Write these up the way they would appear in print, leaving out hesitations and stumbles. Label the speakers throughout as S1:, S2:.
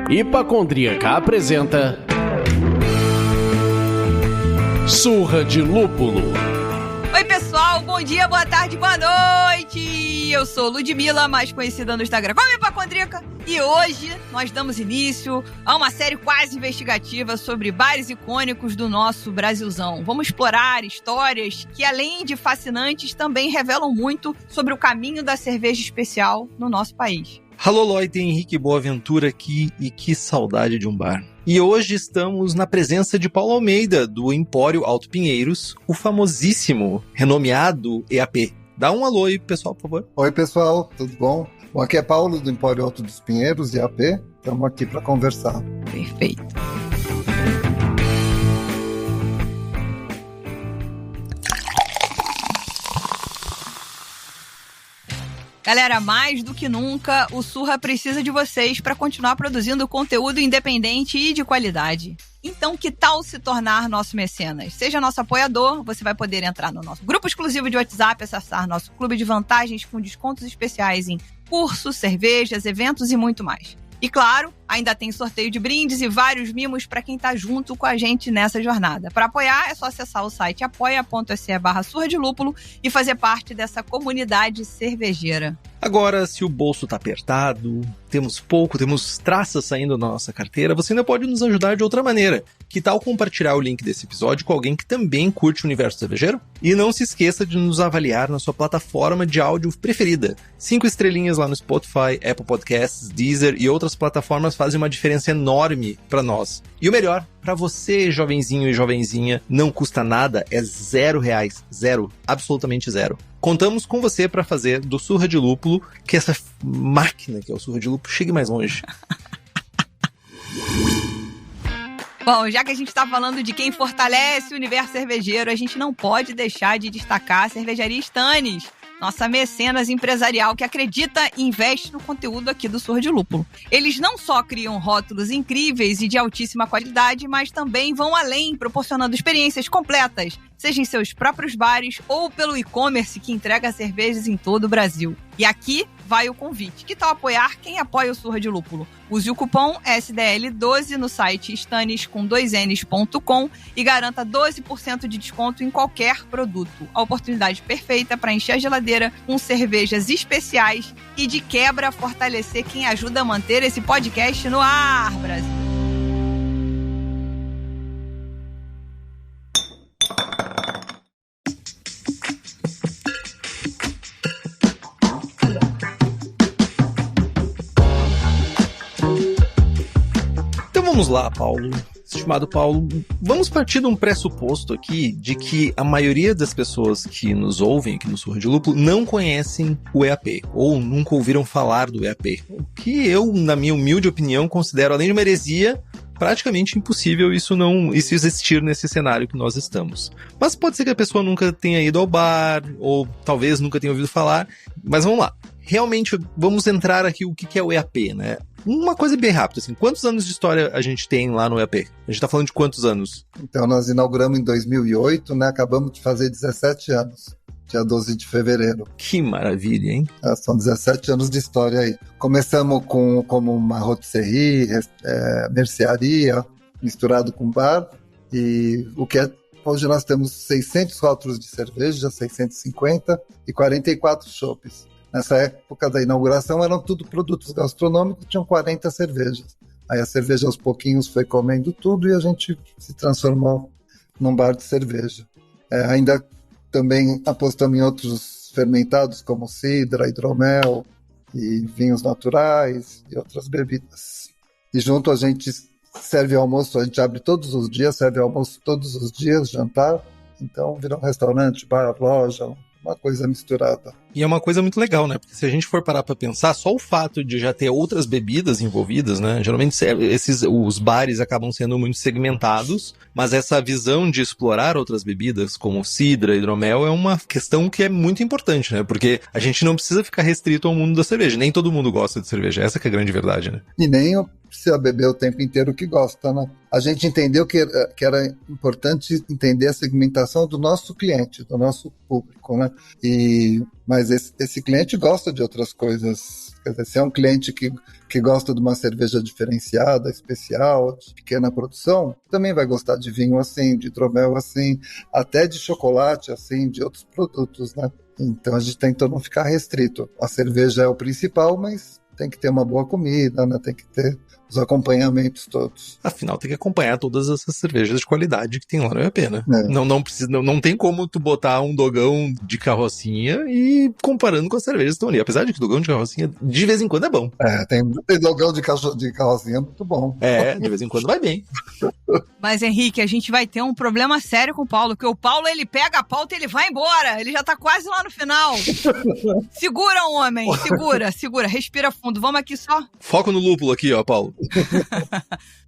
S1: Hipacondríaca apresenta Surra de Lúpulo.
S2: Oi pessoal, bom dia, boa tarde, boa noite! Eu sou Ludmilla, mais conhecida no Instagram como Hipacondríaca, e hoje nós damos início a uma série quase investigativa sobre bares icônicos do nosso Brasilzão. Vamos explorar histórias que, além de fascinantes, também revelam muito sobre o caminho da cerveja especial no nosso país.
S3: Alô, Lloyd, Henrique Boaventura aqui, e que saudade de um bar. E hoje estamos na presença de Paulo Almeida, do Empório Alto Pinheiros, o famosíssimo, renomeado EAP. Dá um alô aí, pessoal, por favor.
S4: Oi, pessoal, tudo bom? Bom, aqui é Paulo, do Empório Alto dos Pinheiros, EAP. Estamos aqui para conversar.
S2: Perfeito. Galera, mais do que nunca, o Surra precisa de vocês para continuar produzindo conteúdo independente e de qualidade. Então, que tal se tornar nosso mecenas? Seja nosso apoiador, você vai poder entrar no nosso grupo exclusivo de WhatsApp, acessar nosso clube de vantagens com descontos especiais em cursos, cervejas, eventos e muito mais. E claro, ainda tem sorteio de brindes e vários mimos para quem tá junto com a gente nessa jornada. Para apoiar, é só acessar o site apoia.se/surra de lúpulo e fazer parte dessa comunidade cervejeira.
S3: Agora, se o bolso tá apertado, temos traças saindo da nossa carteira, você ainda pode nos ajudar de outra maneira. Que tal compartilhar o link desse episódio com alguém que também curte o universo cervejeiro? E não se esqueça de nos avaliar na sua plataforma de áudio preferida. 5 estrelinhas lá no Spotify, Apple Podcasts, Deezer e outras plataformas fazem uma diferença enorme para nós. E o melhor, para você, jovenzinho e jovenzinha, não custa nada, é R$0. Zero, absolutamente zero. Contamos com você para fazer do Surra de Lúpulo, que essa máquina que é o Surra de Lúpulo, chegue mais longe.
S2: Bom, já que a gente está falando de quem fortalece o universo cervejeiro, a gente não pode deixar de destacar a cervejaria Stannis, nossa mecenas empresarial que acredita e investe no conteúdo aqui do Surra de Lúpulo. Eles não só criam rótulos incríveis e de altíssima qualidade, mas também vão além, proporcionando experiências completas, seja em seus próprios bares ou pelo e-commerce que entrega cervejas em todo o Brasil. E aqui vai o convite. Que tal apoiar quem apoia o Surra de Lúpulo? Use o cupom SDL12 no site stannis.com e garanta 12% de desconto em qualquer produto. A oportunidade perfeita para encher a geladeira com cervejas especiais e de quebra fortalecer quem ajuda a manter esse podcast no ar, Brasil.
S3: Vamos lá, Paulo. Estimado Paulo, vamos partir de um pressuposto aqui de que a maioria das pessoas que nos ouvem aqui no Surra de Lúpulo não conhecem o EAP, ou nunca ouviram falar do EAP. O que eu, na minha humilde opinião, considero, além de uma heresia, praticamente impossível isso existir nesse cenário que nós estamos. Mas pode ser que a pessoa nunca tenha ido ao bar, ou talvez nunca tenha ouvido falar, mas vamos lá. Realmente, vamos entrar aqui o que é o EAP, né? Uma coisa bem rápida, assim, quantos anos de história a gente tem lá no EAP? A gente tá falando de quantos anos?
S4: Então, nós inauguramos em 2008, né? Acabamos de fazer 17 anos, dia 12 de fevereiro.
S3: Que maravilha, hein?
S4: São 17 anos de história aí. Começamos como uma rotisserie, mercearia, misturado com bar, e hoje nós temos 600 rótulos de cerveja, 650 e 44 chopes. Nessa época da inauguração eram tudo produtos gastronômicos, tinham 40 cervejas. Aí a cerveja aos pouquinhos foi comendo tudo e a gente se transformou num bar de cerveja. Ainda também apostamos em outros fermentados como cidra, hidromel e vinhos naturais e outras bebidas. E junto a gente serve almoço, a gente abre todos os dias, serve almoço todos os dias, jantar. Então vira um restaurante, bar, loja, uma coisa misturada.
S3: E é uma coisa muito legal, né? Porque se a gente for parar pra pensar, só o fato de já ter outras bebidas envolvidas, né? Geralmente os bares acabam sendo muito segmentados, mas essa visão de explorar outras bebidas, como cidra, hidromel, é uma questão que é muito importante, né? Porque a gente não precisa ficar restrito ao mundo da cerveja. Nem todo mundo gosta de cerveja. Essa que é a grande verdade, né?
S4: E nem precisa beber o tempo inteiro o que gosta, né? A gente entendeu que era importante entender a segmentação do nosso cliente, do nosso público, né? Mas esse cliente gosta de outras coisas. Quer dizer, se é um cliente que gosta de uma cerveja diferenciada, especial, de pequena produção, também vai gostar de vinho assim, de hidromel assim, até de chocolate assim, de outros produtos, né? Então a gente tentou não ficar restrito. A cerveja é o principal, mas tem que ter uma boa comida, né? Tem que ter os acompanhamentos todos.
S3: Afinal, tem que acompanhar todas essas cervejas de qualidade que tem lá no EAP, né? Não tem como tu botar um dogão de carrocinha e comparando com as cervejas que estão ali. Apesar de que dogão de carrocinha, de vez em quando é bom.
S4: Tem dogão de carrocinha muito bom.
S3: De vez em quando vai bem.
S2: Mas, Henrique, a gente vai ter um problema sério com o Paulo, porque o Paulo, ele pega a pauta e ele vai embora. Ele já tá quase lá no final. Segura, homem. Segura. Respira fundo. Vamos aqui só.
S3: Foco no lúpulo aqui, ó, Paulo.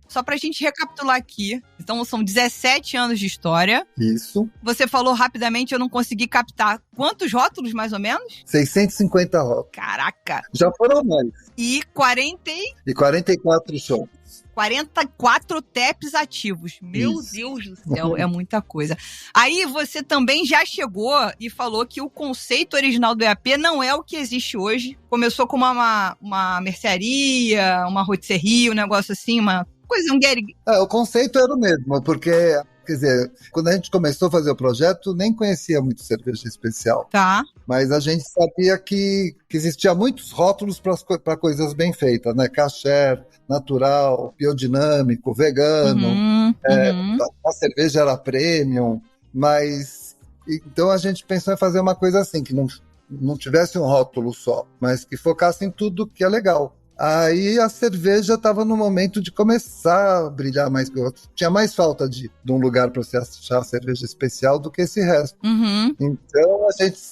S2: Só pra gente recapitular aqui. Então, são 17 anos de história.
S4: Isso.
S2: Você falou rapidamente, eu não consegui captar. Quantos rótulos, mais ou menos?
S4: 650 rótulos.
S2: Caraca!
S4: Já foram mais.
S2: E
S4: 44 shows.
S2: 44 taps ativos. Meu
S4: Isso.
S2: Deus do céu, é muita coisa. Aí você também já chegou e falou que o conceito original do EAP não é o que existe hoje. Começou com uma mercearia, uma rotisserie, um negócio assim, uma coisa, um guerre.
S4: O conceito era o mesmo, porque, quer dizer, quando a gente começou a fazer o projeto, nem conhecia muito cerveja especial.
S2: Tá.
S4: Mas a gente sabia que existia muitos rótulos para coisas bem feitas, né? Kasher, natural, biodinâmico, vegano. A cerveja era premium, mas... Então a gente pensou em fazer uma coisa assim, que não tivesse um rótulo só, mas que focasse em tudo que é legal. Aí a cerveja estava no momento de começar a brilhar mais. Tinha mais falta de um lugar para você achar a cerveja especial do que esse resto. Então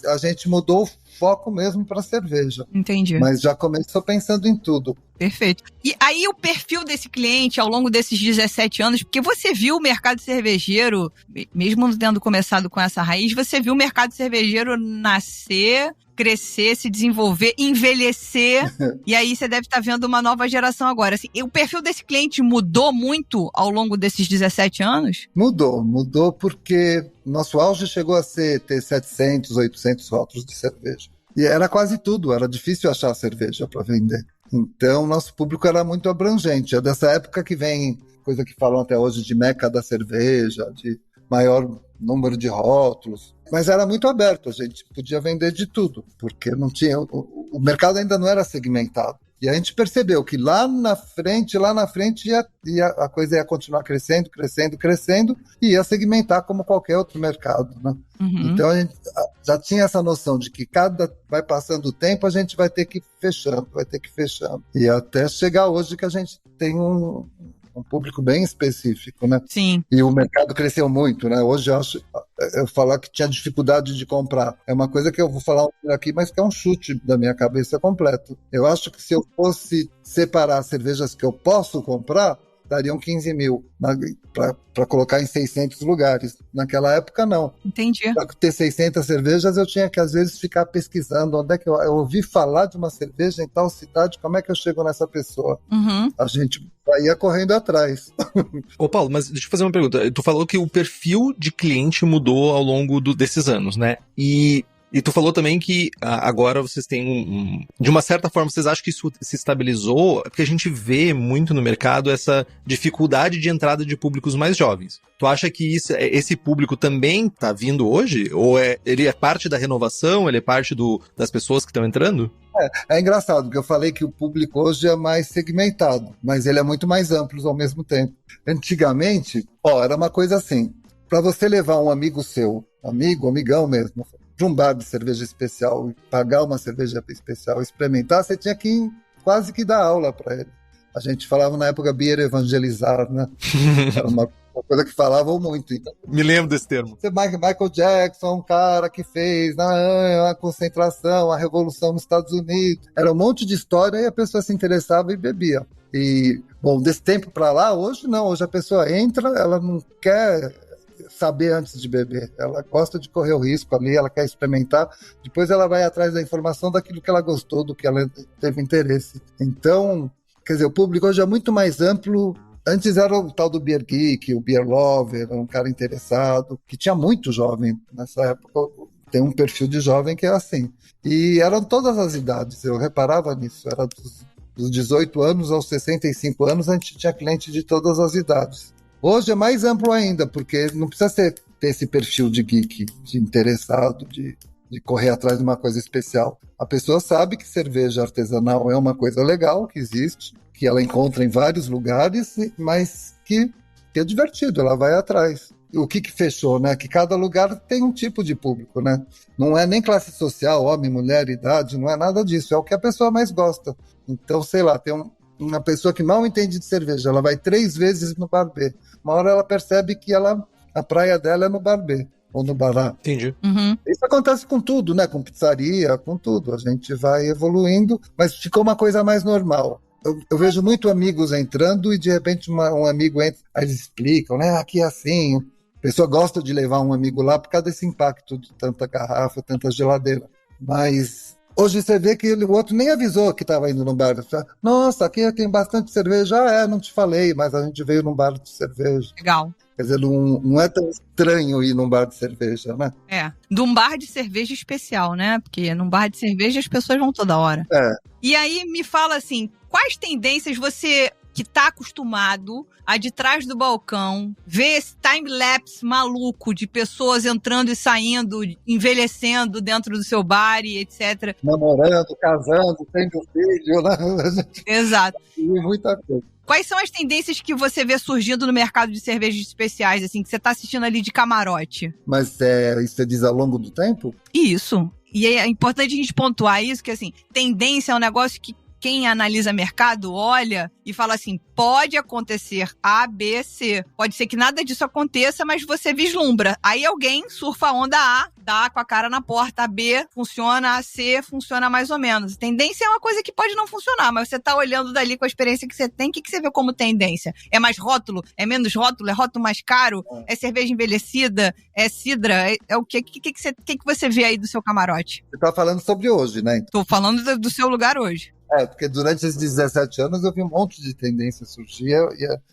S4: a gente mudou o foco mesmo para cerveja.
S2: Entendi.
S4: Mas já começou pensando em tudo.
S2: Perfeito. E aí o perfil desse cliente ao longo desses 17 anos, porque você viu o mercado cervejeiro, mesmo tendo começado com essa raiz, você viu o mercado cervejeiro nascer, crescer, se desenvolver, envelhecer, e aí você deve estar vendo uma nova geração agora. Assim, o perfil desse cliente mudou muito ao longo desses 17 anos?
S4: Mudou porque nosso auge chegou a ter 700, 800 rótulos de cerveja. E era quase tudo, era difícil achar cerveja para vender. Então, nosso público era muito abrangente. É dessa época que vem coisa que falam até hoje de meca da cerveja, de maior número de rótulos. Mas era muito aberto, a gente podia vender de tudo, porque não tinha, o mercado ainda não era segmentado. E a gente percebeu que lá na frente a coisa ia continuar crescendo, e ia segmentar como qualquer outro mercado, né? Então a gente já tinha essa noção de que vai passando o tempo, a gente vai ter que ir fechando. E até chegar hoje que a gente tem um público bem específico, né?
S2: Sim.
S4: E o mercado cresceu muito, né? Hoje eu falar que tinha dificuldade de comprar. É uma coisa que eu vou falar aqui, mas que é um chute da minha cabeça completo. Eu acho que se eu fosse separar as cervejas que eu posso comprar, dariam 15 mil para colocar em 600 lugares. Naquela época, não.
S2: Entendi.
S4: Para ter 600 cervejas, eu tinha que, às vezes, ficar pesquisando onde é que eu ouvi falar de uma cerveja em tal cidade, como é que eu chego nessa pessoa? A gente ia correndo atrás.
S3: Ô, Paulo, mas deixa eu fazer uma pergunta. Tu falou que o perfil de cliente mudou ao longo desses anos, né? E tu falou também que agora vocês têm de uma certa forma, vocês acham que isso se estabilizou? Porque a gente vê muito no mercado essa dificuldade de entrada de públicos mais jovens. Tu acha que esse público também tá vindo hoje? Ou ele é parte da renovação? Ele é parte das pessoas que estão entrando?
S4: É engraçado, porque eu falei que o público hoje é mais segmentado, mas ele é muito mais amplo ao mesmo tempo. Antigamente, era uma coisa assim, para você levar um amigo seu, amigão mesmo, de um bar de cerveja especial, pagar uma cerveja especial, experimentar, você tinha que quase que dar aula para ele. A gente falava na época beer evangelizar, né? Era uma coisa que falavam muito. Então,
S3: me lembro desse termo.
S4: Michael Jackson, um cara que fez a concentração, a revolução nos Estados Unidos. Era um monte de história e a pessoa se interessava e bebia. E, bom, desse tempo para lá, hoje não. Hoje a pessoa entra, ela não quer saber antes de beber, ela gosta de correr o risco ali, ela quer experimentar, depois ela vai atrás da informação daquilo que ela gostou, do que ela teve interesse. Então, Quer dizer, o público hoje é muito mais amplo. Antes era o tal do Beer Geek, o Beer Lover, um cara interessado, que tinha muito jovem nessa época. Tem um perfil de jovem que é assim. E eram todas as idades, eu reparava nisso. Era dos 18 anos aos 65 anos, a gente tinha cliente de todas as idades. Hoje é mais amplo ainda, porque não precisa ter esse perfil de geek, de interessado, de correr atrás de uma coisa especial. A pessoa sabe que cerveja artesanal é uma coisa legal, que existe, que ela encontra em vários lugares, mas que é divertido, ela vai atrás. O que fechou, né? Que cada lugar tem um tipo de público, né? Não é nem classe social, homem, mulher, idade, não é nada disso, é o que a pessoa mais gosta. Então, sei lá, tem uma pessoa que mal entende de cerveja, ela vai 3 vezes no bar B. Uma hora ela percebe que a praia dela é no bar B. Ou no bar A.
S3: Entendi.
S2: Uhum.
S4: Isso acontece com tudo, né? Com pizzaria, com tudo. A gente vai evoluindo, mas ficou uma coisa mais normal. Eu vejo muito amigos entrando e de repente um amigo entra, aí eles explicam, né? Aqui é assim. A pessoa gosta de levar um amigo lá por causa desse impacto de tanta garrafa, tanta geladeira. Mas hoje você vê que o outro nem avisou que estava indo num bar. Nossa, aqui tem bastante cerveja. Não te falei, mas a gente veio num bar de cerveja.
S2: Legal.
S4: Quer dizer, não é tão estranho ir num bar de cerveja, né?
S2: De um bar de cerveja especial, né? Porque num bar de cerveja as pessoas vão toda hora. E aí me fala assim, quais tendências você, que tá acostumado a de trás do balcão, ver esse time-lapse maluco de pessoas entrando e saindo, envelhecendo dentro do seu bar e etc.
S4: Namorando, casando, tendo filho, né?
S2: Exato.
S4: E muita coisa.
S2: Quais são as tendências que você vê surgindo no mercado de cervejas especiais, assim, que você tá assistindo ali de camarote?
S4: Mas isso você diz ao longo do tempo?
S2: Isso. E é importante a gente pontuar isso, que assim, tendência é um negócio que quem analisa mercado olha e fala assim, pode acontecer A, B, C. Pode ser que nada disso aconteça, mas você vislumbra. Aí alguém surfa a onda A, dá com a cara na porta, a B funciona, a C funciona mais ou menos. Tendência é uma coisa que pode não funcionar, mas você tá olhando dali com a experiência que você tem, o que você vê como tendência? É mais rótulo? É menos rótulo? É rótulo mais caro? É cerveja envelhecida? É cidra? É o quê? O que você vê aí do seu camarote?
S4: Você tá falando sobre hoje, né?
S2: Tô falando do seu lugar hoje.
S4: Porque durante esses 17 anos eu vi um monte de tendência surgir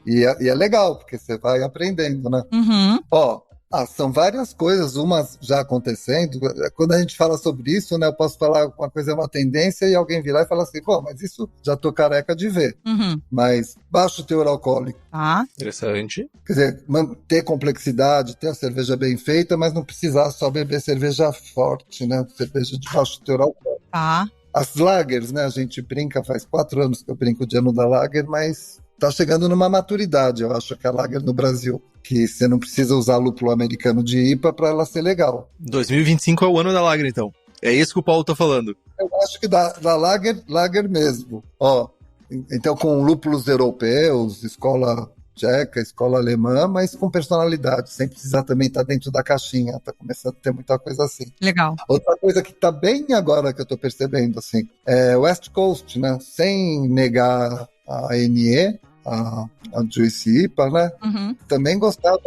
S4: e é legal, porque você vai aprendendo, né?
S2: Uhum.
S4: São várias coisas, umas já acontecendo. Quando a gente fala sobre isso, né, eu posso falar uma coisa é uma tendência e alguém virar e falar assim, mas isso já tô careca de ver.
S2: Uhum.
S4: Mas baixo teor alcoólico.
S3: Interessante.
S4: Quer dizer, ter complexidade, ter a cerveja bem feita, mas não precisar só beber cerveja forte, né? Cerveja de baixo teor alcoólico. As lagers, né? A gente brinca, faz 4 anos que eu brinco de ano da lager, mas tá chegando numa maturidade, eu acho, que a lager no Brasil. Que você não precisa usar lúpulo americano de IPA para ela ser legal.
S3: 2025 é o ano da lager, então. É isso que o Paulo tá falando.
S4: Eu acho que da lager mesmo. Então com lúpulos europeus, escola tcheca, escola alemã, mas com personalidade, sem precisar também estar dentro da caixinha, tá começando a ter muita coisa assim.
S2: Legal.
S4: Outra coisa que tá bem agora que eu tô percebendo, assim, é West Coast, né, sem negar a NE, a Juicy IPA, né, também gostava,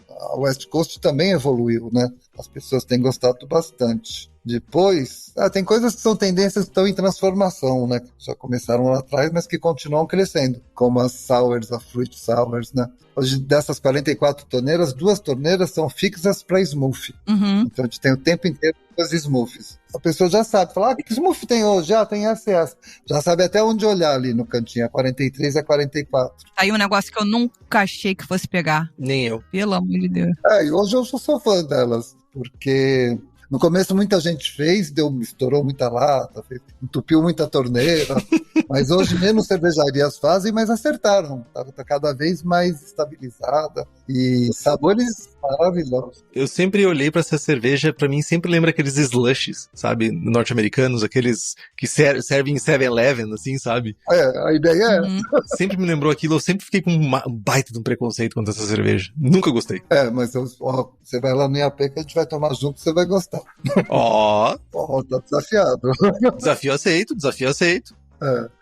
S4: a West Coast também evoluiu, né, as pessoas têm gostado bastante. Depois, tem coisas que são tendências que estão em transformação, né? Que já começaram lá atrás, mas que continuam crescendo, como as sours, as fruit sours, né? Hoje, dessas 44 torneiras, 2 torneiras são fixas para smoothie. Então, a gente tem o tempo inteiro as smoothies. A pessoa já sabe, fala, que smoothie tem hoje? Tem essa e essa. Já sabe até onde olhar ali no cantinho, a 43 e a 44.
S2: Aí um negócio que eu nunca achei que fosse pegar.
S3: Nem eu.
S2: Pelo amor de Deus.
S4: E hoje eu sou fã delas, porque no começo muita gente fez, estourou muita lata, entupiu muita torneira, mas hoje menos cervejarias fazem, mas acertaram. Tá cada vez mais estabilizada e sabores maravilhosos.
S3: Eu sempre olhei pra essa cerveja, pra mim sempre lembra aqueles slushes, sabe, norte-americanos, aqueles que servem em 7-Eleven, assim, sabe?
S4: A ideia é essa.
S3: Sempre me lembrou aquilo, eu sempre fiquei com um baita de um preconceito contra essa cerveja. Nunca gostei.
S4: Mas você vai lá no IAP que a gente vai tomar junto, você vai gostar.
S3: Tá
S4: Tá desafiado.
S3: Desafio aceito.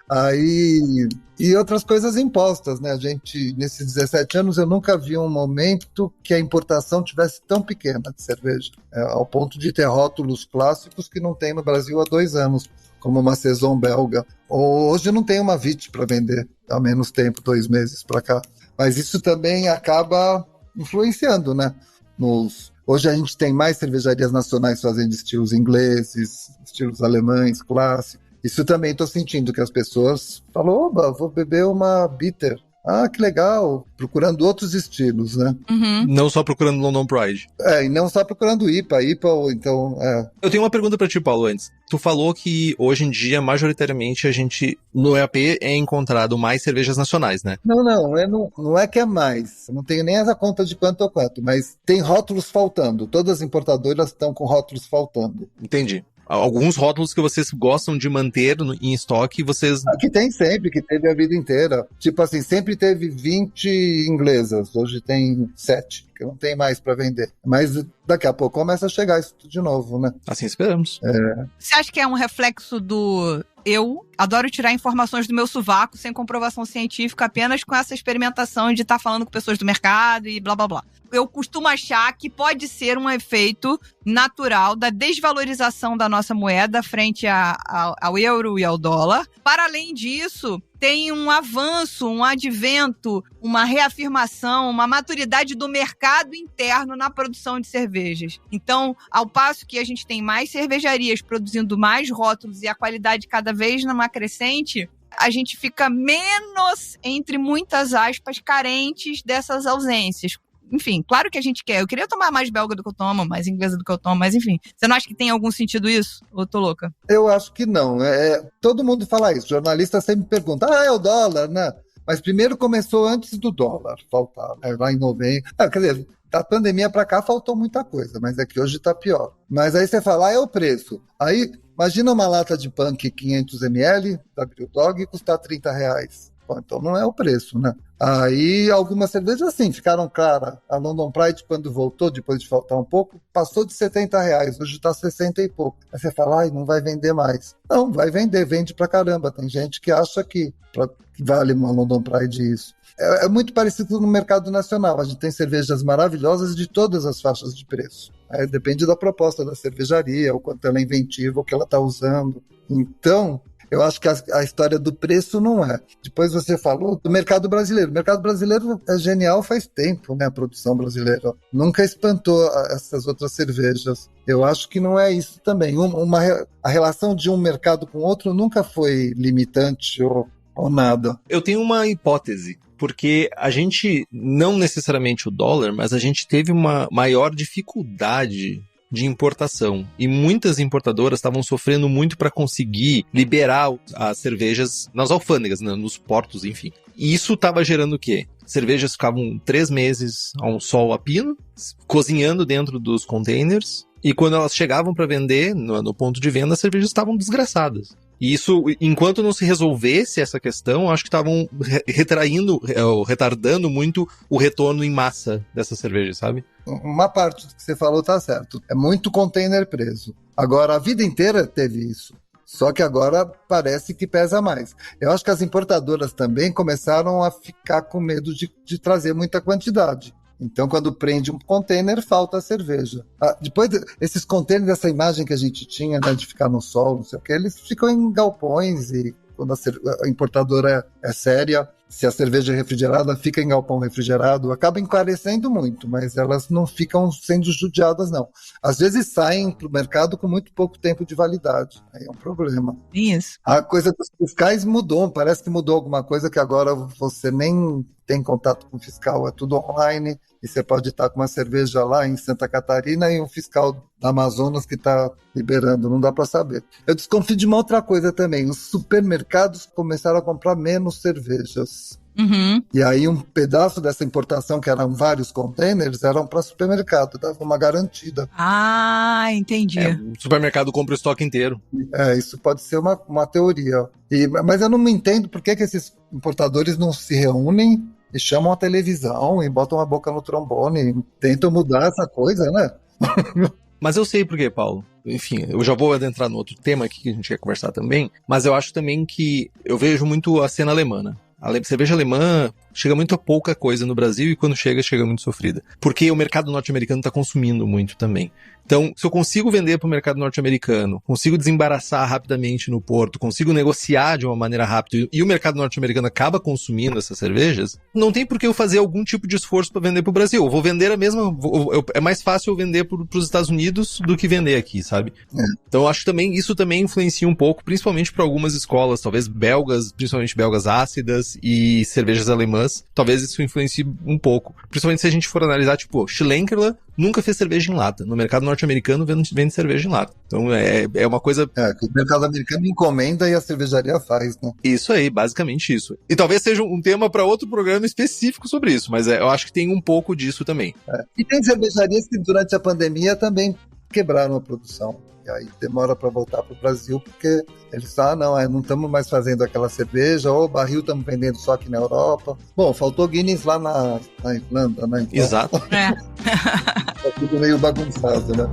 S4: Aí, e outras coisas impostas, né? A gente, nesses 17 anos, eu nunca vi um momento que a importação tivesse tão pequena de cerveja, ao ponto de ter rótulos clássicos que não tem no Brasil há 2 anos, como uma Saison belga. Hoje não tem uma Vit para vender, há menos tempo, 2 meses para cá. Mas isso também acaba influenciando, né? Hoje a gente tem mais cervejarias nacionais fazendo estilos ingleses, estilos alemães, clássicos. Isso também estou sentindo que as pessoas falam, oba, vou beber uma bitter. Ah, que legal, procurando outros estilos, né?
S2: Uhum.
S3: Não só procurando London Pride.
S4: E não só procurando IPA ou então...
S3: Eu tenho uma pergunta pra ti, Paulo, antes. Tu falou que hoje em dia, majoritariamente, a gente, no EAP, é encontrado mais cervejas nacionais, né?
S4: Não é que é mais. Eu não tenho nem essa conta de quanto ou quanto, mas tem rótulos faltando. Todas as importadoras estão com rótulos faltando.
S3: Entendi. Alguns rótulos que vocês gostam de manter em estoque, vocês...
S4: Que tem sempre, que teve a vida inteira. Tipo assim, sempre teve 20 inglesas, hoje tem 7, que não tem mais para vender. Mas daqui a pouco começa a chegar isso de novo, né?
S3: Assim esperamos.
S2: Você acha que é um reflexo do... Eu adoro tirar informações do meu sovaco sem comprovação científica, apenas com essa experimentação de estar falando com pessoas do mercado e blá blá blá. Eu costumo achar que pode ser um efeito natural da desvalorização da nossa moeda frente ao euro e ao dólar. Para além disso, tem um avanço, um advento, uma reafirmação, uma maturidade do mercado interno na produção de cervejas. Então, ao passo que a gente tem mais cervejarias produzindo mais rótulos e a qualidade cada vez numa crescente, a gente fica menos, entre muitas aspas, carentes dessas ausências. Enfim, claro que a gente quer. Eu queria tomar mais belga do que eu tomo, mais inglesa do que eu tomo, mas enfim. Você não acha que tem algum sentido isso? Ou eu tô louca?
S4: Eu acho que não. Todo mundo fala isso. Jornalista sempre pergunta, é o dólar, né? Mas primeiro começou antes do dólar faltar, lá em novembro. Quer dizer, da pandemia para cá faltou muita coisa, mas é que hoje tá pior. Mas aí você fala, é o preço. Aí, imagina uma lata de punk 500ml da Brewdog custar R$30. Bom, então não é o preço, né? Aí algumas cervejas assim ficaram caras. A London Pride, quando voltou, depois de faltar um pouco, passou de R$70, hoje está 60 e pouco. Aí você fala, não vai vender mais. Não, vai vender, vende pra caramba. Tem gente que acha que vale uma London Pride isso. É muito parecido no mercado nacional. A gente tem cervejas maravilhosas de todas as faixas de preço. Depende da proposta da cervejaria, o quanto ela é inventiva, o que ela está usando. Então, eu acho que a história do preço não é. Depois você falou do mercado brasileiro. O mercado brasileiro é genial faz tempo, né? A produção brasileira nunca espantou essas outras cervejas. Eu acho que não é isso também. A relação de um mercado com outro nunca foi limitante ou nada.
S3: Eu tenho uma hipótese. Porque a gente, não necessariamente o dólar, mas a gente teve uma maior dificuldade de importação. E muitas importadoras estavam sofrendo muito para conseguir liberar as cervejas nas alfândegas, né, nos portos, enfim. E isso estava gerando o quê? Cervejas ficavam 3 meses ao sol a pino, cozinhando dentro dos containers, e quando elas chegavam para vender no ponto de venda, as cervejas estavam desgraçadas. E isso, enquanto não se resolvesse essa questão, acho que estavam retardando muito o retorno em massa dessa cerveja, sabe?
S4: Uma parte do que você falou tá certo. É muito container preso. Agora, a vida inteira teve isso. Só que agora parece que pesa mais. Eu acho que as importadoras também começaram a ficar com medo de trazer muita quantidade. Então, quando prende um container, falta a cerveja. Depois, esses containers, essa imagem que a gente tinha, né, de ficar no sol, não sei o que, eles ficam em galpões e quando a importadora é séria, se a cerveja é refrigerada, fica em galpão refrigerado, acaba encarecendo muito, mas elas não ficam sendo judiadas, não. Às vezes saem para o mercado com muito pouco tempo de validade. Aí é um problema.
S2: Isso.
S4: A coisa dos fiscais mudou, parece que mudou alguma coisa que agora você nem tem contato com o fiscal, é tudo online, e você pode estar com uma cerveja lá em Santa Catarina e um fiscal da Amazonas que está liberando, não dá para saber. Eu desconfio de uma outra coisa também, os supermercados começaram a comprar menos cervejas.
S2: Uhum.
S4: E aí um pedaço dessa importação, que eram vários containers, eram para supermercado, dava uma garantida.
S2: Ah, entendi.
S3: O supermercado compra o estoque inteiro.
S4: Isso pode ser uma teoria. Mas eu não me entendo por que esses importadores não se reúnem e chamam a televisão e botam a boca no trombone e tentam mudar essa coisa, né?
S3: Mas eu sei por quê, Paulo. enfim, eu já vou adentrar no outro tema aqui que a gente quer conversar também, mas eu acho também que eu vejo muito a cena alemã, né? A cerveja alemã chega muito a pouca coisa no Brasil e quando chega muito sofrida. Porque o mercado norte-americano está consumindo muito também. Então, se eu consigo vender para o mercado norte-americano, consigo desembaraçar rapidamente no porto, consigo negociar de uma maneira rápida e o mercado norte-americano acaba consumindo essas cervejas, não tem por que eu fazer algum tipo de esforço para vender para o Brasil. Eu vou vender a mesma... é mais fácil eu vender para os Estados Unidos do que vender aqui, sabe? Então, eu acho que isso também influencia um pouco, principalmente para algumas escolas, talvez belgas, principalmente belgas ácidas e cervejas alemãs. Talvez isso influencie um pouco. Principalmente se a gente for analisar, tipo, Schlenkerla nunca fez cerveja em lata. No mercado norte-americano vende cerveja em lata. Então é uma coisa...
S4: que o mercado americano encomenda e a cervejaria faz, né?
S3: Isso aí, basicamente isso. E talvez seja um tema para outro programa específico sobre isso, mas eu acho que tem um pouco disso também.
S4: E tem cervejarias que durante a pandemia também quebraram a produção. E aí demora para voltar para o Brasil, porque eles falam, não estamos mais fazendo aquela cerveja, ou barril estamos vendendo só aqui na Europa. Bom, faltou Guinness lá na Irlanda, né? Então,
S3: exato.
S4: Tá tudo meio bagunçado, né?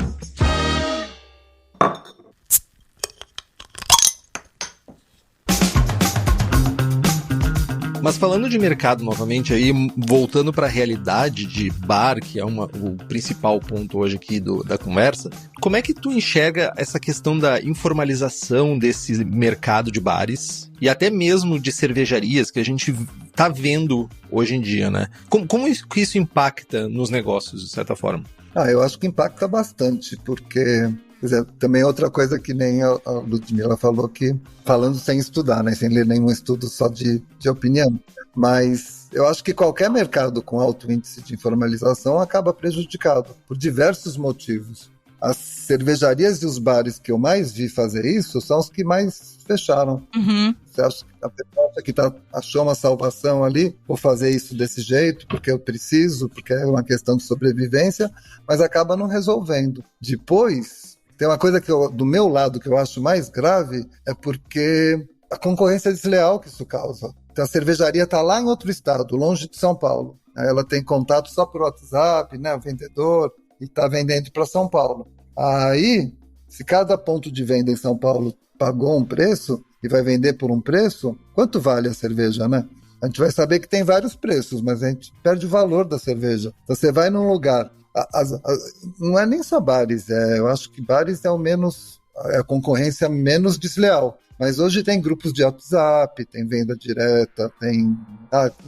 S3: Mas falando de mercado novamente, aí voltando para a realidade de bar, que é o principal ponto hoje aqui da conversa, como é que tu enxerga essa questão da informalização desse mercado de bares e até mesmo de cervejarias que a gente tá vendo hoje em dia, né? Como isso impacta nos negócios, de certa forma?
S4: Eu acho que impacta bastante, porque... Quer dizer, também outra coisa que nem a Ludmila falou, que falando sem estudar, né, sem ler nenhum estudo, só de opinião. Mas eu acho que qualquer mercado com alto índice de informalização acaba prejudicado por diversos motivos. As cervejarias e os bares que eu mais vi fazer isso são os que mais fecharam.
S2: Uhum.
S4: Você acha que a pessoa que achou uma salvação ali, vou fazer isso desse jeito, porque eu preciso, porque é uma questão de sobrevivência, mas acaba não resolvendo. Depois... Tem uma coisa do meu lado que eu acho mais grave, é porque a concorrência desleal que isso causa. Então a cervejaria está lá em outro estado, longe de São Paulo. Ela tem contato só por WhatsApp, né, o vendedor, e está vendendo para São Paulo. Aí, se cada ponto de venda em São Paulo pagou um preço e vai vender por um preço, quanto vale a cerveja, né? A gente vai saber que tem vários preços, mas a gente perde o valor da cerveja. Então você vai num lugar... não é nem só bares, eu acho que bares é a concorrência menos desleal, mas hoje tem grupos de WhatsApp, tem venda direta, tem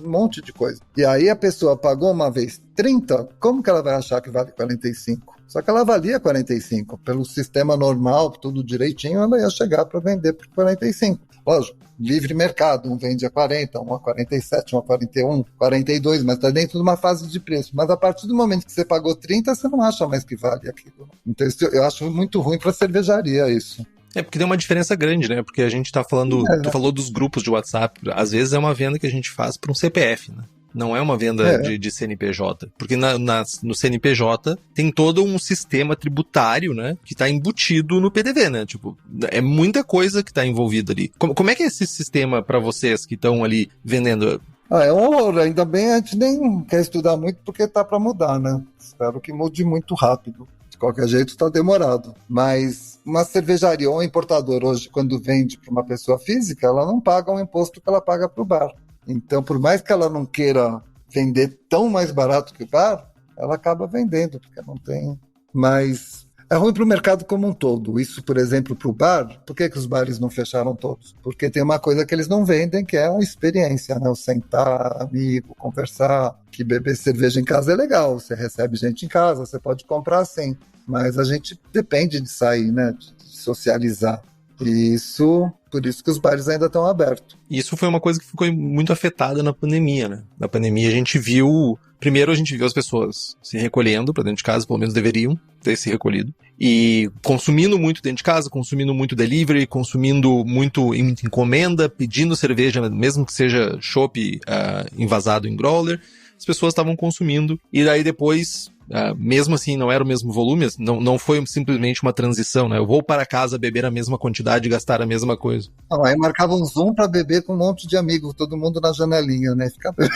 S4: um monte de coisa, e aí a pessoa pagou uma vez 30, como que ela vai achar que vale 45? Só que ela valia 45, pelo sistema normal, tudo direitinho, ela ia chegar para vender por 45, lógico. Livre mercado, um vende a 40, um a 47, um a 41, 42, mas está dentro de uma fase de preço. Mas a partir do momento que você pagou 30, você não acha mais que vale aquilo. Então eu acho muito ruim para a cervejaria isso.
S3: Porque tem uma diferença grande, né? Porque a gente tá falando, tu falou dos grupos de WhatsApp, às vezes é uma venda que a gente faz para um CPF, né? Não é uma venda de CNPJ. Porque no CNPJ tem todo um sistema tributário, né? Que está embutido no PDV, né? Tipo, é muita coisa que está envolvida ali. Como é que é esse sistema para vocês que estão ali vendendo?
S4: É um horror. Ainda bem a gente nem quer estudar muito porque tá para mudar, né? Espero que mude muito rápido. De qualquer jeito está demorado. Mas uma cervejaria ou um importador hoje, quando vende para uma pessoa física, ela não paga o imposto que ela paga para o bar. Então, por mais que ela não queira vender tão mais barato que o bar, ela acaba vendendo, porque não tem. Mas é ruim para o mercado como um todo. Isso, por exemplo, para o bar, por que os bares não fecharam todos? Porque tem uma coisa que eles não vendem, que é a experiência, né? O sentar, amigo, conversar, que beber cerveja em casa é legal. Você recebe gente em casa, você pode comprar assim. Mas a gente depende de sair, né? De socializar. Por isso que os bares ainda estão abertos.
S3: Isso foi uma coisa que ficou muito afetada na pandemia, né? Na pandemia a gente viu as pessoas se recolhendo para dentro de casa, pelo menos deveriam ter se recolhido, e consumindo muito dentro de casa, consumindo muito delivery, consumindo muito encomenda, pedindo cerveja, mesmo que seja chopp envasado em growler. As pessoas estavam consumindo, e daí depois mesmo assim não era o mesmo volume, não foi simplesmente uma transição, né? Eu vou para casa beber a mesma quantidade e gastar a mesma coisa.
S4: Não, aí marcava um Zoom pra beber com um monte de amigos, todo mundo na janelinha, né?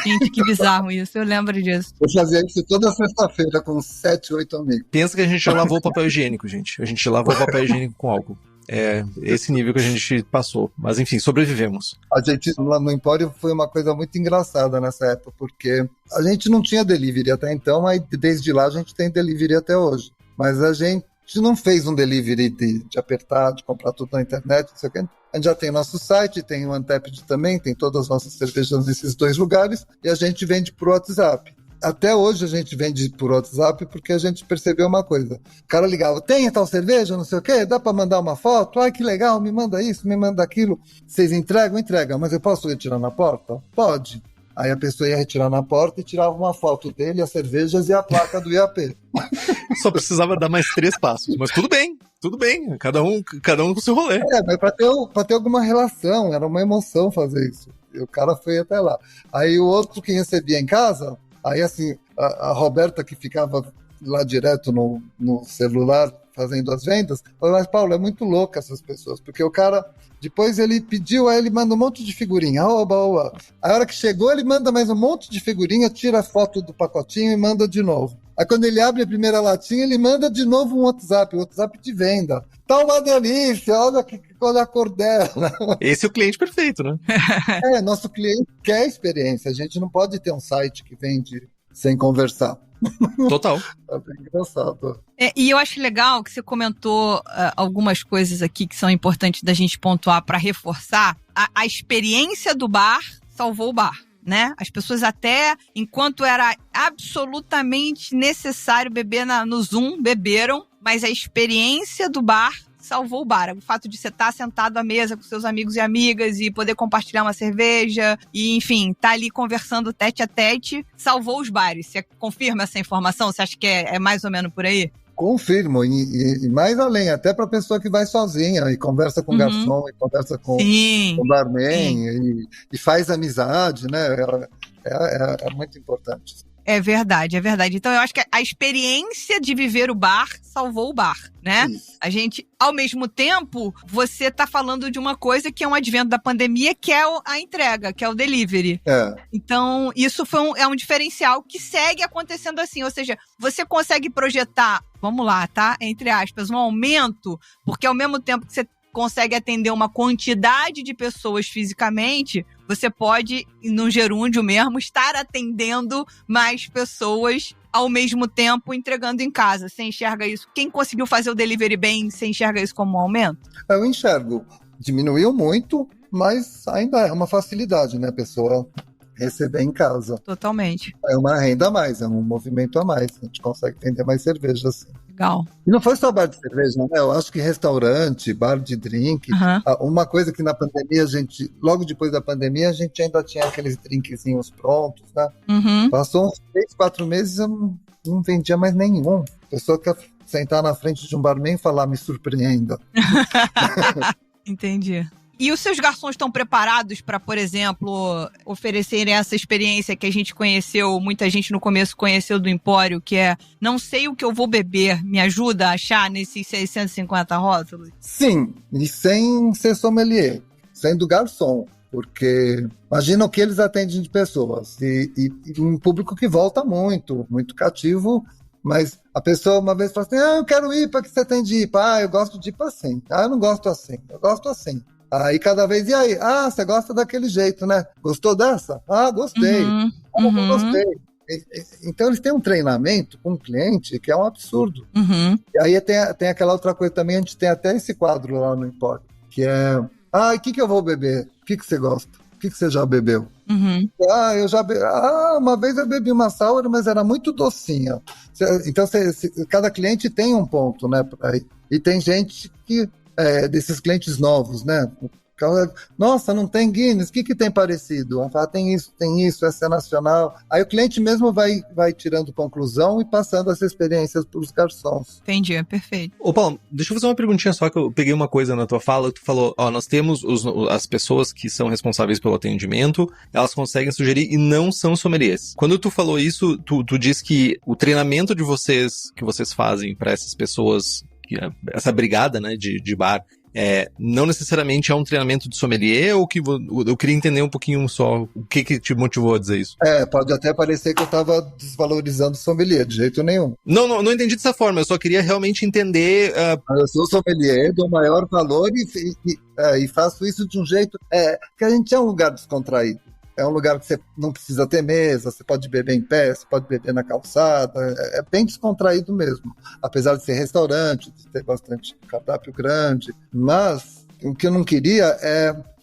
S2: Gente, que bizarro isso, eu lembro disso.
S4: Eu fazia isso toda sexta-feira com 7, 8 amigos.
S3: Pensa que a gente já lavou o papel higiênico, gente. A gente lavou o papel higiênico com álcool. É esse nível que a gente passou. Mas enfim, sobrevivemos.
S4: A gente lá no Empório foi uma coisa muito engraçada nessa época, porque a gente não tinha delivery até então, mas desde lá a gente tem delivery até hoje. Mas a gente não fez um delivery de apertar, de comprar tudo na internet, não sei o quê. A gente já tem nosso site, tem o Untappd também, tem todas as nossas cervejas nesses 2 lugares, e a gente vende por WhatsApp. Até hoje a gente vende por WhatsApp porque a gente percebeu uma coisa. O cara ligava, tem tal cerveja, não sei o quê, dá pra mandar uma foto? Ai, que legal, me manda isso, me manda aquilo. Vocês entregam? Entrega, mas eu posso retirar na porta? Pode. Aí a pessoa ia retirar na porta e tirava uma foto dele, as cervejas e a placa do IAP.
S3: Só precisava dar mais 3 passos, mas tudo bem, cada um com o seu rolê.
S4: Mas pra ter alguma relação, era uma emoção fazer isso. E o cara foi até lá. Aí o outro que recebia em casa... Aí, assim, a Roberta, que ficava lá direto no celular fazendo as vendas, falou, mas Paulo, é muito louco essas pessoas, porque o cara, depois ele pediu, aí ele manda um monte de figurinha, oba. A hora que chegou, ele manda mais um monte de figurinha, tira a foto do pacotinho e manda de novo. Aí quando ele abre a primeira latinha, ele manda de novo um WhatsApp de venda. Tá uma delícia, olha a cor dela.
S3: Esse é o cliente perfeito, né?
S4: Nosso cliente quer experiência. A gente não pode ter um site que vende sem conversar.
S3: Total.
S4: É bem engraçado.
S2: E eu acho legal que você comentou algumas coisas aqui que são importantes da gente pontuar para reforçar. A experiência do bar salvou o bar. Né? As pessoas até, enquanto era absolutamente necessário beber no Zoom, beberam, mas a experiência do bar salvou o bar. O fato de você estar sentado à mesa com seus amigos e amigas e poder compartilhar uma cerveja e, enfim, estar ali conversando tete a tete, salvou os bares. Você confirma essa informação? Você acha que é mais ou menos por aí?
S4: Confirmo, e mais além, até para a pessoa que vai sozinha e conversa com o garçom, e conversa com o barman, e faz amizade, né? É muito importante.
S2: É verdade. Então eu acho que a experiência de viver o bar salvou o bar, né?
S4: Isso.
S2: A gente, ao mesmo tempo, você tá falando de uma coisa que é um advento da pandemia, que é a entrega, que é o delivery. Então, isso é um diferencial que segue acontecendo assim, ou seja, você consegue projetar, vamos lá, tá? Entre aspas, um aumento, porque ao mesmo tempo que você consegue atender uma quantidade de pessoas fisicamente, você pode, no gerúndio mesmo, estar atendendo mais pessoas ao mesmo tempo entregando em casa. Você enxerga isso? Quem conseguiu fazer o delivery bem, você enxerga isso como um aumento?
S4: Eu enxergo. Diminuiu muito, mas ainda é uma facilidade, né? A pessoa receber em casa.
S2: Totalmente.
S4: É uma renda a mais, é um movimento a mais. A gente consegue vender mais cerveja assim.
S2: Legal.
S4: E não foi só bar de cerveja, né? Eu acho que restaurante, bar de drink. Uma coisa que na pandemia, logo depois da pandemia, a gente ainda tinha aqueles drinkzinhos prontos, né? Passou uns 3, 4 meses, eu não vendia mais nenhum. A pessoa quer sentar na frente de um barman e falar, me surpreenda.
S2: Entendi. E os seus garçons estão preparados para, por exemplo, oferecerem essa experiência que a gente conheceu, muita gente no começo conheceu do Empório, que é, não sei o que eu vou beber, me ajuda a achar nesses 650 rótulos?
S4: Sim, e sem ser sommelier, sendo garçom. Porque imagina o que eles atendem de pessoas. E um público que volta muito, muito cativo. Mas a pessoa uma vez fala assim, eu quero IPA, que você tem de IPA? Eu gosto de IPA assim. Eu não gosto assim, eu gosto assim. Aí cada vez, e aí? Você gosta daquele jeito, né? Gostou dessa? Gostei. Gostei. Então eles têm um treinamento com o cliente que é um absurdo. E aí tem aquela outra coisa também, a gente tem até esse quadro lá no Empório, que é, o que eu vou beber? O que você gosta? O que você já bebeu? Eu já bebi. Uma vez eu bebi uma sour, mas era muito docinha. Então cada cliente tem um ponto, né? E tem gente que desses clientes novos, né? Nossa, não tem Guinness, o que tem parecido? Ela fala, tem isso, essa é nacional. Aí o cliente mesmo vai tirando conclusão e passando essa experiência para os garçons.
S2: Entendi, perfeito.
S3: Ô, Paulo, deixa eu fazer uma perguntinha só, que eu peguei uma coisa na tua fala. Tu falou, nós temos as pessoas que são responsáveis pelo atendimento, elas conseguem sugerir e não são sommeliers. Quando tu falou isso, tu disse que o treinamento de vocês, que vocês fazem para essas pessoas, essa brigada, né, de bar, não necessariamente é um treinamento de sommelier, ou que eu queria entender um pouquinho só o que te motivou a dizer isso?
S4: Pode até parecer que eu estava desvalorizando o sommelier, de jeito nenhum.
S3: Não entendi dessa forma, eu só queria realmente entender...
S4: Eu sou sommelier, dou maior valor e faço isso de um jeito... que a gente é um lugar descontraído. É um lugar que você não precisa ter mesa, você pode beber em pé, você pode beber na calçada, é bem descontraído mesmo. Apesar de ser restaurante, de ter bastante cardápio grande. Mas o que eu não queria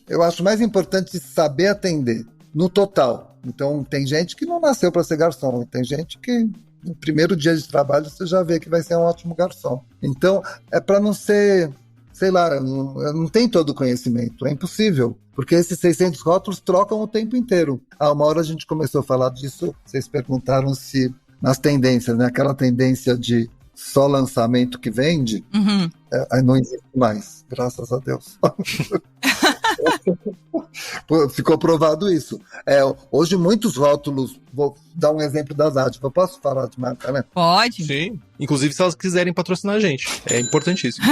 S4: eu acho mais importante saber atender, no total. Então tem gente que não nasceu para ser garçom, tem gente que no primeiro dia de trabalho você já vê que vai ser um ótimo garçom. Então é para não ser... sei lá, não tem todo o conhecimento, é impossível, porque esses 600 rótulos trocam o tempo inteiro. Uma hora a gente começou a falar disso, vocês perguntaram se nas tendências, né? Aquela tendência de só lançamento que vende, não existe mais, graças a Deus. Ficou provado isso. Hoje muitos rótulos, vou dar um exemplo da Dádiva, posso falar de marca, né?
S2: Pode.
S3: Sim, inclusive se elas quiserem patrocinar a gente, é importantíssimo.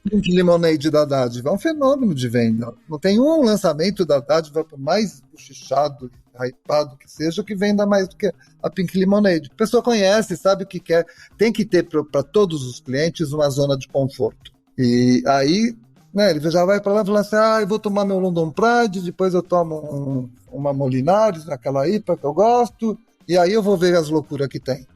S4: Pink Lemonade da Dádiva é um fenômeno de venda. Não tem um lançamento da Dádiva, por mais buchichado, hypado que seja, que venda mais do que a Pink Lemonade. A pessoa conhece, sabe o que quer. Tem que ter para todos os clientes uma zona de conforto. E aí, né, ele já vai para lá e fala assim, eu vou tomar meu London Pride, depois eu tomo uma Molinari, aquela IPA que eu gosto, e aí eu vou ver as loucuras que tem.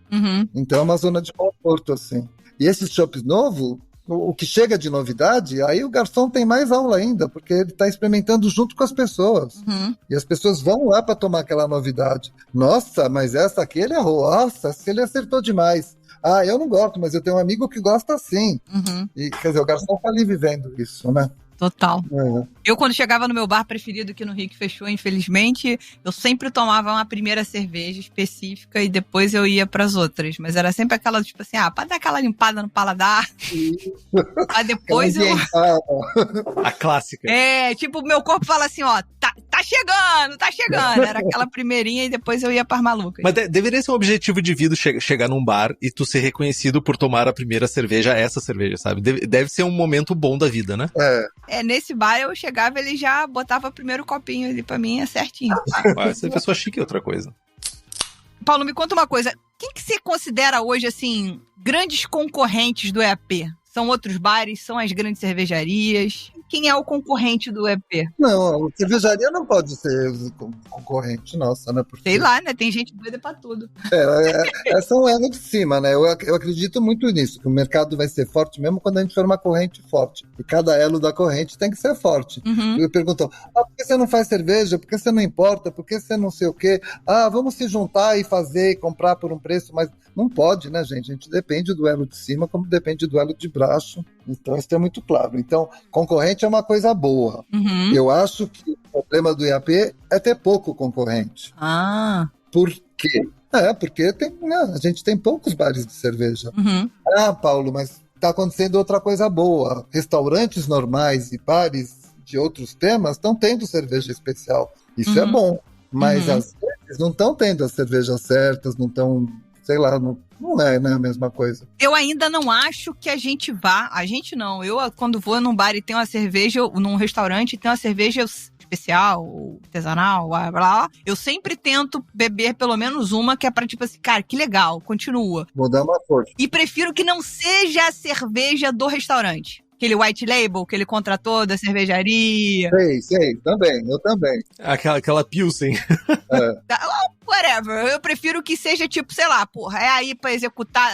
S4: Então é uma zona de conforto, assim. E esses shoppes novos, o que chega de novidade, aí o garçom tem mais aula ainda, porque ele está experimentando junto com as pessoas. E as pessoas vão lá para tomar aquela novidade. Nossa, mas essa aqui ele errou. Nossa, ele acertou demais. Eu não gosto, mas eu tenho um amigo que gosta assim. E, quer dizer, o garçom está ali vivendo isso, né?
S2: Total. Eu, quando chegava no meu bar preferido, que no Rio, que fechou, infelizmente, eu sempre tomava uma primeira cerveja específica e depois eu ia pras outras. Mas era sempre aquela, tipo assim, pra dar aquela limpada no paladar. Pra depois eu...
S3: A clássica.
S2: Tipo, meu corpo fala assim, tá chegando. Era aquela primeirinha e depois eu ia pras malucas.
S3: Mas deveria ser um objetivo de vida chegar num bar e tu ser reconhecido por tomar a primeira cerveja, essa cerveja, sabe? Deve ser um momento bom da vida, né?
S2: Nesse bar eu chegava, ele já botava o primeiro copinho ali pra mim, certinho.
S3: Essa é pessoa chique é outra coisa.
S2: Paulo, me conta uma coisa. Quem que você considera hoje, assim, grandes concorrentes do EAP? São outros bares? São as grandes cervejarias? Quem é o concorrente do EAP?
S4: Não, a cervejaria não pode ser concorrente nossa, né? Porque...
S2: sei lá, né? Tem gente doida pra tudo.
S4: Essa é um elo de cima, né? Eu acredito muito nisso, que o mercado vai ser forte mesmo quando a gente for uma corrente forte. E cada elo da corrente tem que ser forte. Eu pergunto, por que você não faz cerveja? Por que você não importa? Por que você não sei o quê? Vamos se juntar e fazer, comprar por um preço mais... Não pode, né, gente? A gente depende do elo de cima como depende do elo de baixo. Então, isso é muito claro. Então, concorrente é uma coisa boa. Eu acho que o problema do IAP é ter pouco concorrente. Por quê? Porque a gente tem poucos bares de cerveja. Paulo, mas está acontecendo outra coisa boa. Restaurantes normais e bares de outros temas estão tendo cerveja especial. Isso é bom. Mas às vezes não estão tendo as cervejas certas, não estão... sei lá, não é, né, a mesma coisa.
S2: Eu ainda não acho que a gente vá... A gente não. Eu, quando vou num bar e tem uma cerveja, num restaurante e tem uma cerveja especial, artesanal, blá, blá, eu sempre tento beber pelo menos uma que é pra, tipo assim, cara, que legal, continua.
S4: Vou dar uma força.
S2: E prefiro que não seja a cerveja do restaurante. Aquele white label que ele contratou da cervejaria.
S4: Sei, eu também.
S3: Aquela Pilsen.
S2: Whatever. Eu prefiro que seja tipo, sei lá, porra, é a IPA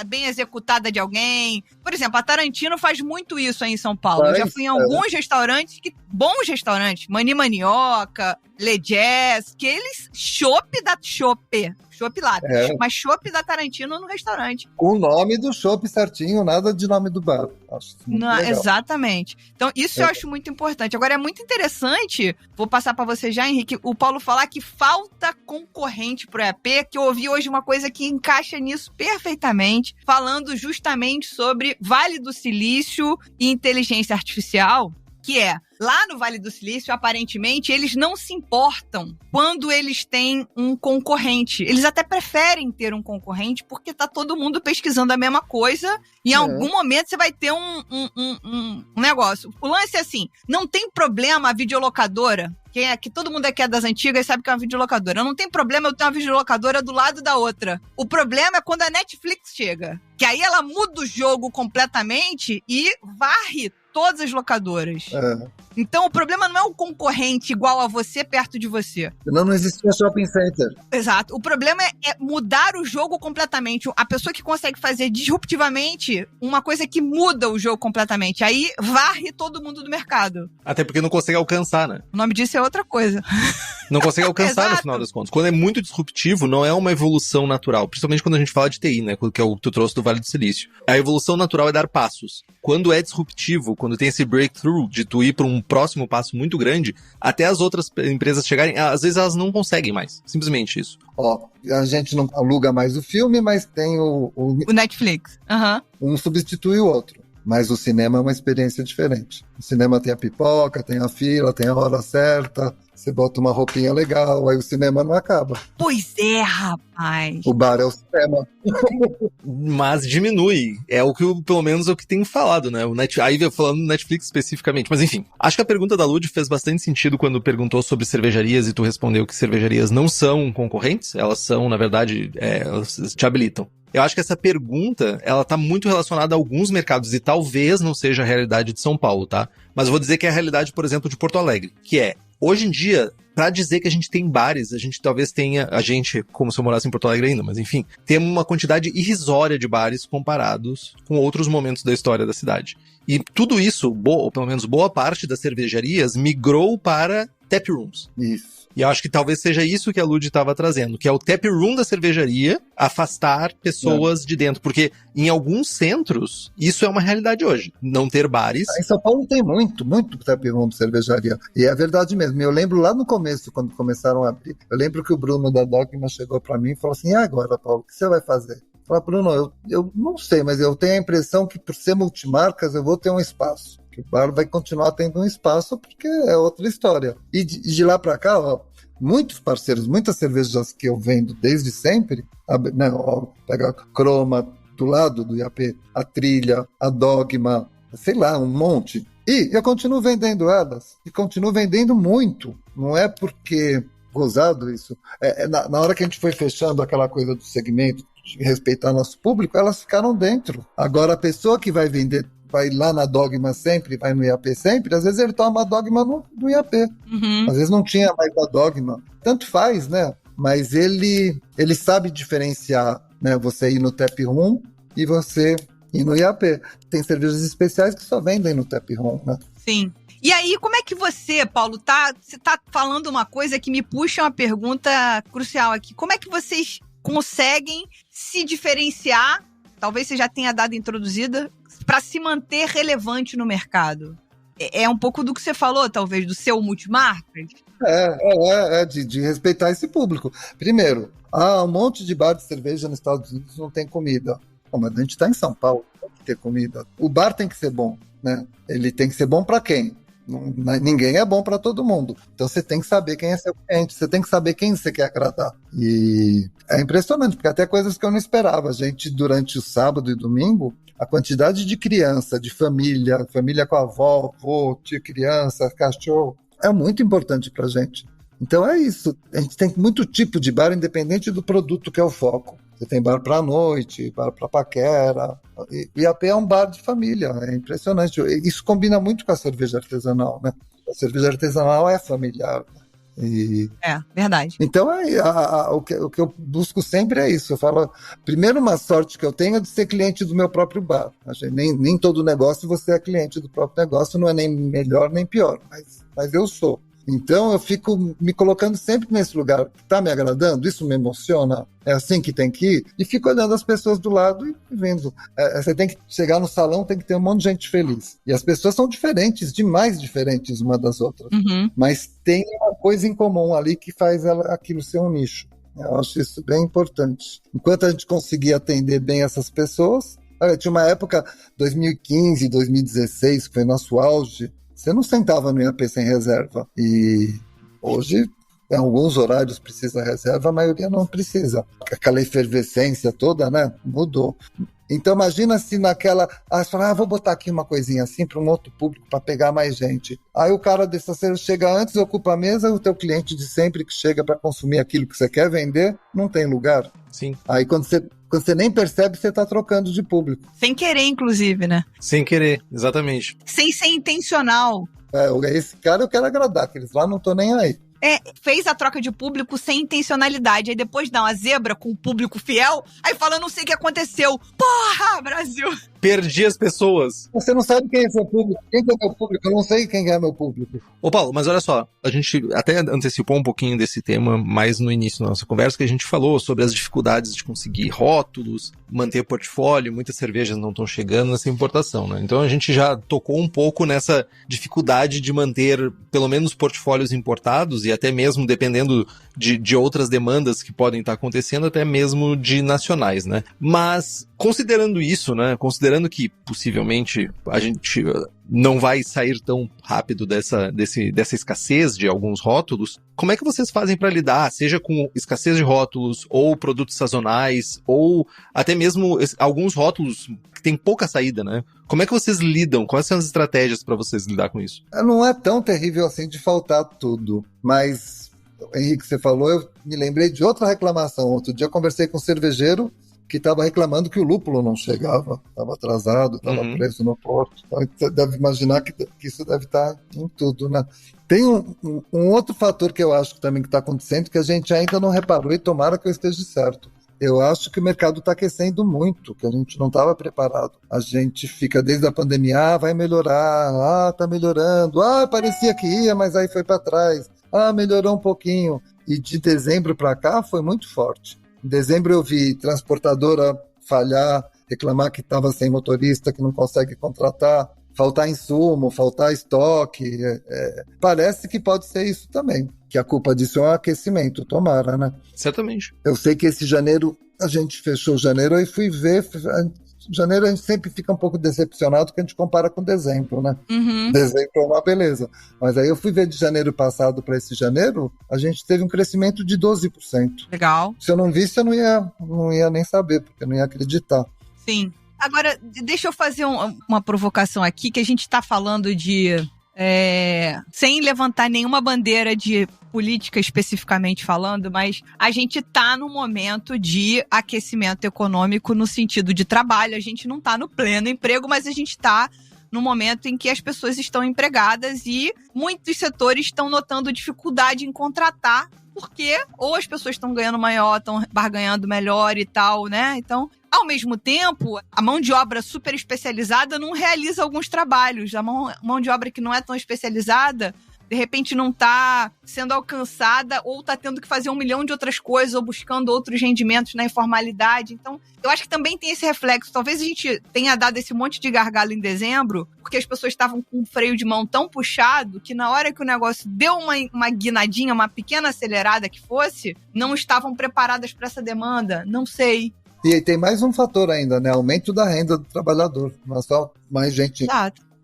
S2: bem executada de alguém. Por exemplo, a Tarantino faz muito isso aí em São Paulo. Eu já fui em alguns restaurantes, bons restaurantes, Mani Manioca, Le Jazz, que eles chopp da chopp. chopp lá. Mas chopp da Tarantino no restaurante.
S4: O nome do chopp certinho, nada de nome do bar. Acho muito legal.
S2: Exatamente. Então, isso eu acho muito importante. Agora, é muito interessante, vou passar para você já, Henrique, o Paulo falar que falta concorrente pro EAP, que eu ouvi hoje uma coisa que encaixa nisso perfeitamente, falando justamente sobre Vale do Silício e inteligência artificial, que é, lá no Vale do Silício, aparentemente, eles não se importam quando eles têm um concorrente. Eles até preferem ter um concorrente porque tá todo mundo pesquisando a mesma coisa e em algum momento você vai ter um negócio. O lance é assim, não tem problema a videolocadora, que todo mundo aqui é das antigas e sabe que é uma videolocadora. Não tem problema eu ter uma videolocadora do lado da outra. O problema é quando a Netflix chega, que aí ela muda o jogo completamente e varre todas as locadoras. Então, o problema não é o concorrente igual a você, perto de você.
S4: Senão não existia shopping center.
S2: Exato. O problema é mudar o jogo completamente. A pessoa que consegue fazer disruptivamente uma coisa que muda o jogo completamente. Aí, varre todo mundo do mercado.
S3: Até porque não consegue alcançar, né?
S2: O nome disso é outra coisa.
S3: Não consegue alcançar no final das contas. Quando é muito disruptivo, não é uma evolução natural. Principalmente quando a gente fala de TI, né? Que é o que tu trouxe do Vale do Silício. A evolução natural é dar passos. Quando é disruptivo, quando tem esse breakthrough de tu ir para um próximo passo muito grande, até as outras empresas chegarem, às vezes elas não conseguem mais. Simplesmente isso.
S4: A gente não aluga mais o filme, mas tem o
S2: Netflix.
S4: Um substitui o outro. Mas o cinema é uma experiência diferente. O cinema tem a pipoca, tem a fila, tem a hora certa. Você bota uma roupinha legal, aí o cinema não acaba.
S2: Pois é, rapaz.
S4: O bar é o cinema.
S3: Mas diminui. É o que, pelo menos, é o que tem falado, né? Aí falando do Netflix especificamente. Mas enfim, acho que a pergunta da Lud fez bastante sentido quando perguntou sobre cervejarias e tu respondeu que cervejarias não são concorrentes. Elas são, na verdade, elas te habilitam. Eu acho que essa pergunta, ela tá muito relacionada a alguns mercados e talvez não seja a realidade de São Paulo, tá? Mas eu vou dizer que é a realidade, por exemplo, de Porto Alegre, que é, hoje em dia, pra dizer que a gente tem bares, a gente talvez tenha, como se eu morasse em Porto Alegre ainda, mas enfim, temos uma quantidade irrisória de bares comparados com outros momentos da história da cidade. E tudo isso, ou pelo menos boa parte das cervejarias, migrou para tap rooms.
S4: Isso.
S3: E eu acho que talvez seja isso que a Lud estava trazendo, que é o tap room da cervejaria afastar pessoas de dentro. Porque em alguns centros, isso é uma realidade hoje. Não ter bares.
S4: Em São Paulo tem muito tap room de cervejaria. E é verdade mesmo. Eu lembro lá no começo, quando começaram a abrir, eu lembro que o Bruno da Dogma chegou para mim e falou assim, e agora, Paulo, o que você vai fazer? Eu falei, Bruno, eu não sei, mas eu tenho a impressão que por ser multimarcas eu vou ter um espaço. Que o bar vai continuar tendo um espaço porque é outra história. E de lá para cá, muitos parceiros, muitas cervejas que eu vendo desde sempre, pega a Croma do lado do IAP, a Trilha, a Dogma, sei lá, um monte. E eu continuo vendendo elas, e continuo vendendo muito. Não é porque gozado isso. Na hora que a gente foi fechando aquela coisa do segmento, de respeitar nosso público, elas ficaram dentro. Agora, a pessoa que vai vender, vai lá na Dogma sempre, vai no IAP sempre, às vezes ele toma a Dogma no IAP. Às vezes não tinha mais a Dogma. Tanto faz, né? Mas ele sabe diferenciar, né? Você ir no tap room e você ir no IAP. Tem cervejas especiais que só vendem no tap room, né?
S2: Sim. E aí, como é que você, Paulo, você tá falando uma coisa que me puxa uma pergunta crucial aqui. Como é que vocês conseguem se diferenciar, talvez você já tenha dado introduzida, para se manter relevante no mercado? É um pouco do que você falou, talvez, do seu multimarcas?
S4: De respeitar esse público. Primeiro, um monte de bar de cerveja nos Estados Unidos não tem comida. Mas a gente está em São Paulo, tem que ter comida. O bar tem que ser bom, né? Ele tem que ser bom para quem? Ninguém é bom para todo mundo. Então você tem que saber quem é seu cliente, você tem que saber quem você quer agradar. E é impressionante, porque até coisas que eu não esperava. A gente, durante o sábado e domingo, a quantidade de criança, de família com a avó, avô, tia, criança, cachorro, é muito importante pra gente. Então é isso. A gente tem muito tipo de bar, independente do produto que é o foco. Você tem bar pra noite, bar pra paquera. E IAP é um bar de família. É impressionante. Isso combina muito com a cerveja artesanal, né? A cerveja artesanal é familiar.
S2: Verdade.
S4: Então, o que eu busco sempre é isso. Eu falo, primeiro, uma sorte que eu tenho é de ser cliente do meu próprio bar. Nem todo negócio você é cliente do próprio negócio, não é nem melhor nem pior, mas eu sou. Então eu fico me colocando sempre nesse lugar. Tá me agradando? Isso me emociona? É assim que tem que ir? E fico olhando as pessoas do lado e vendo. Você tem que chegar no salão, tem que ter um monte de gente feliz. E as pessoas são diferentes, demais diferentes uma das outras. Mas tem uma coisa em comum ali que faz aquilo ser um nicho. Eu acho isso bem importante. Enquanto a gente conseguir atender bem essas pessoas... Olha, tinha uma época, 2015, 2016, que foi nosso auge, você não sentava no IAP sem reserva. E hoje, em alguns horários precisa reserva, a maioria não precisa. Aquela efervescência toda, né? Mudou. Então imagina se naquela... você fala, vou botar aqui uma coisinha assim para um outro público, para pegar mais gente. Aí o cara dessa cena chega antes, ocupa a mesa, o teu cliente de sempre que chega para consumir aquilo que você quer vender, não tem lugar.
S3: Sim.
S4: Aí quando você nem percebe, você está trocando de público.
S2: Sem querer, inclusive, né?
S3: Sem querer, exatamente.
S2: Sem ser intencional.
S4: Esse cara eu quero agradar, aqueles lá não tô nem aí.
S2: Fez a troca de público sem intencionalidade. Aí depois dá uma zebra com o público fiel. Aí fala, não sei o que aconteceu. Porra, Brasil!
S3: Perdi as pessoas.
S4: Você não sabe quem é seu público. Quem é meu público? Eu não sei quem é meu público.
S3: Ô Paulo, mas olha só, a gente até antecipou um pouquinho desse tema mais no início da nossa conversa, que a gente falou sobre as dificuldades de conseguir rótulos, manter portfólio, muitas cervejas não estão chegando nessa importação, né? Então a gente já tocou um pouco nessa dificuldade de manter pelo menos portfólios importados e até mesmo, dependendo de outras demandas que podem estar acontecendo, até mesmo de nacionais, né? Mas, considerando isso, né? Considerando que possivelmente a gente não vai sair tão rápido dessa escassez de alguns rótulos, como é que vocês fazem para lidar, seja com escassez de rótulos, ou produtos sazonais, ou até mesmo alguns rótulos que tem pouca saída, né? Como é que vocês lidam? Quais são as estratégias para vocês lidar com isso?
S4: Não é tão terrível assim de faltar tudo, mas, Henrique, você falou, eu me lembrei de outra reclamação. Outro dia eu conversei com um cervejeiro que estava reclamando que o lúpulo não chegava, estava atrasado, estava preso no porto. Então, você deve imaginar que isso deve estar em tudo, né? Tem um outro fator que eu acho que também está acontecendo, que a gente ainda não reparou, e tomara que eu esteja certo. Eu acho que o mercado está aquecendo muito, que a gente não estava preparado. A gente fica desde a pandemia, vai melhorar, está melhorando, parecia que ia, mas aí foi para trás, melhorou um pouquinho. E de dezembro para cá foi muito forte. Em dezembro eu vi transportadora falhar, reclamar que estava sem motorista, que não consegue contratar, faltar insumo, faltar estoque. Parece que pode ser isso também, que a culpa disso é um aquecimento, tomara, né?
S3: Certamente.
S4: Eu sei que esse janeiro, a gente fechou janeiro e fui ver... Janeiro a gente sempre fica um pouco decepcionado porque a gente compara com dezembro, né? Dezembro é uma beleza. Mas aí eu fui ver de janeiro passado para esse janeiro, a gente teve um crescimento de 12%.
S2: Legal.
S4: Se eu não visse, eu não ia nem saber, porque eu não ia acreditar.
S2: Sim. Agora, deixa eu fazer uma provocação aqui, que a gente está falando de... sem levantar nenhuma bandeira de política especificamente falando, mas a gente tá num momento de aquecimento econômico no sentido de trabalho. A gente não tá no pleno emprego, mas a gente tá no momento em que as pessoas estão empregadas e muitos setores estão notando dificuldade em contratar, porque ou as pessoas estão ganhando maior, estão barganhando melhor e tal, né? Então, ao mesmo tempo, a mão de obra super especializada não realiza alguns trabalhos. A mão de obra que não é tão especializada, de repente não está sendo alcançada ou está tendo que fazer 1 milhão de outras coisas ou buscando outros rendimentos na informalidade. Então, eu acho que também tem esse reflexo. Talvez a gente tenha dado esse monte de gargalo em dezembro, porque as pessoas estavam com o freio de mão tão puxado que na hora que o negócio deu uma guinadinha, uma pequena acelerada que fosse, não estavam preparadas para essa demanda. Não sei.
S4: E tem mais um fator ainda, né? Aumento da renda do trabalhador. Não é só mais gente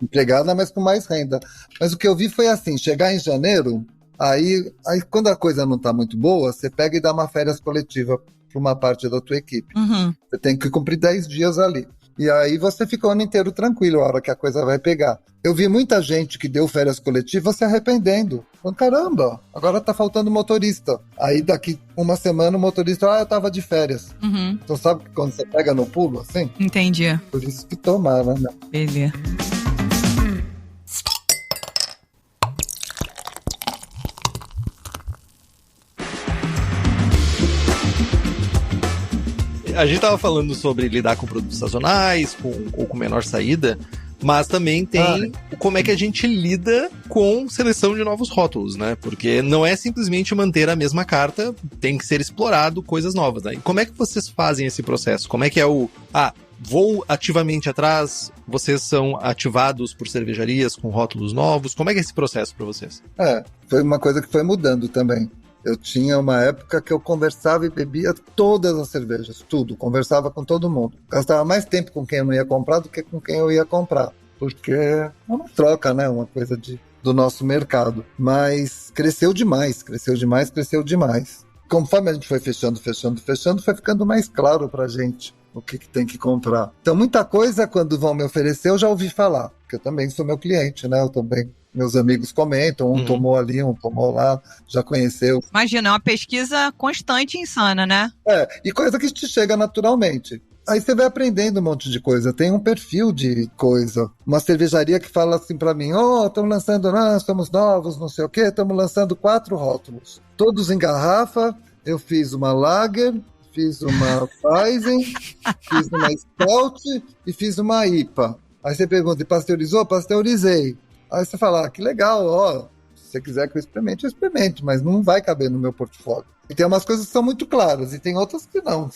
S4: empregada, mas com mais renda. Mas o que eu vi foi assim, chegar em janeiro, aí quando a coisa não está muito boa, você pega e dá uma férias coletiva para uma parte da tua equipe. Você tem que cumprir 10 dias ali. E aí você fica o ano inteiro tranquilo, a hora que a coisa vai pegar. Eu vi muita gente que deu férias coletivas se arrependendo. Falando, caramba, agora tá faltando motorista. Aí daqui uma semana o motorista, eu tava de férias. Então sabe que quando você pega no pulo, assim?
S2: Entendi.
S4: Por isso que tomara, né?
S2: Beleza.
S3: A gente estava falando sobre lidar com produtos sazonais, ou com menor saída, Mas também tem como é que a gente lida com seleção de novos rótulos, né? Porque não é simplesmente manter a mesma carta, tem que ser explorado coisas novas, né? E como é que vocês fazem esse processo? Como é que é vou ativamente atrás, vocês são ativados por cervejarias com rótulos novos? Como é que é esse processo para vocês?
S4: Foi uma coisa que foi mudando também. Eu tinha uma época que eu conversava e bebia todas as cervejas, tudo, conversava com todo mundo. Gastava mais tempo com quem eu não ia comprar do que com quem eu ia comprar, porque é uma troca, né? Uma coisa do nosso mercado. Mas cresceu demais. Conforme a gente foi fechando, foi ficando mais claro pra gente o que tem que comprar. Então, muita coisa, quando vão me oferecer, eu já ouvi falar, porque eu também sou meu cliente, né? Eu também... Meus amigos comentam, um tomou ali, um tomou lá, já conheceu.
S2: Imagina, é uma pesquisa constante e insana, né?
S4: E coisa que te chega naturalmente. Aí você vai aprendendo um monte de coisa. Tem um perfil de coisa. Uma cervejaria que fala assim pra mim, estamos lançando, somos novos, não sei o quê, estamos lançando 4 rótulos. Todos em garrafa, eu fiz uma Lager, fiz uma Weizen, fiz uma Stout e fiz uma IPA. Aí você pergunta, e pasteurizou? Pasteurizei. Aí você fala, que legal, se você quiser que eu experimente, mas não vai caber no meu portfólio. E tem umas coisas que são muito claras, e tem outras que não.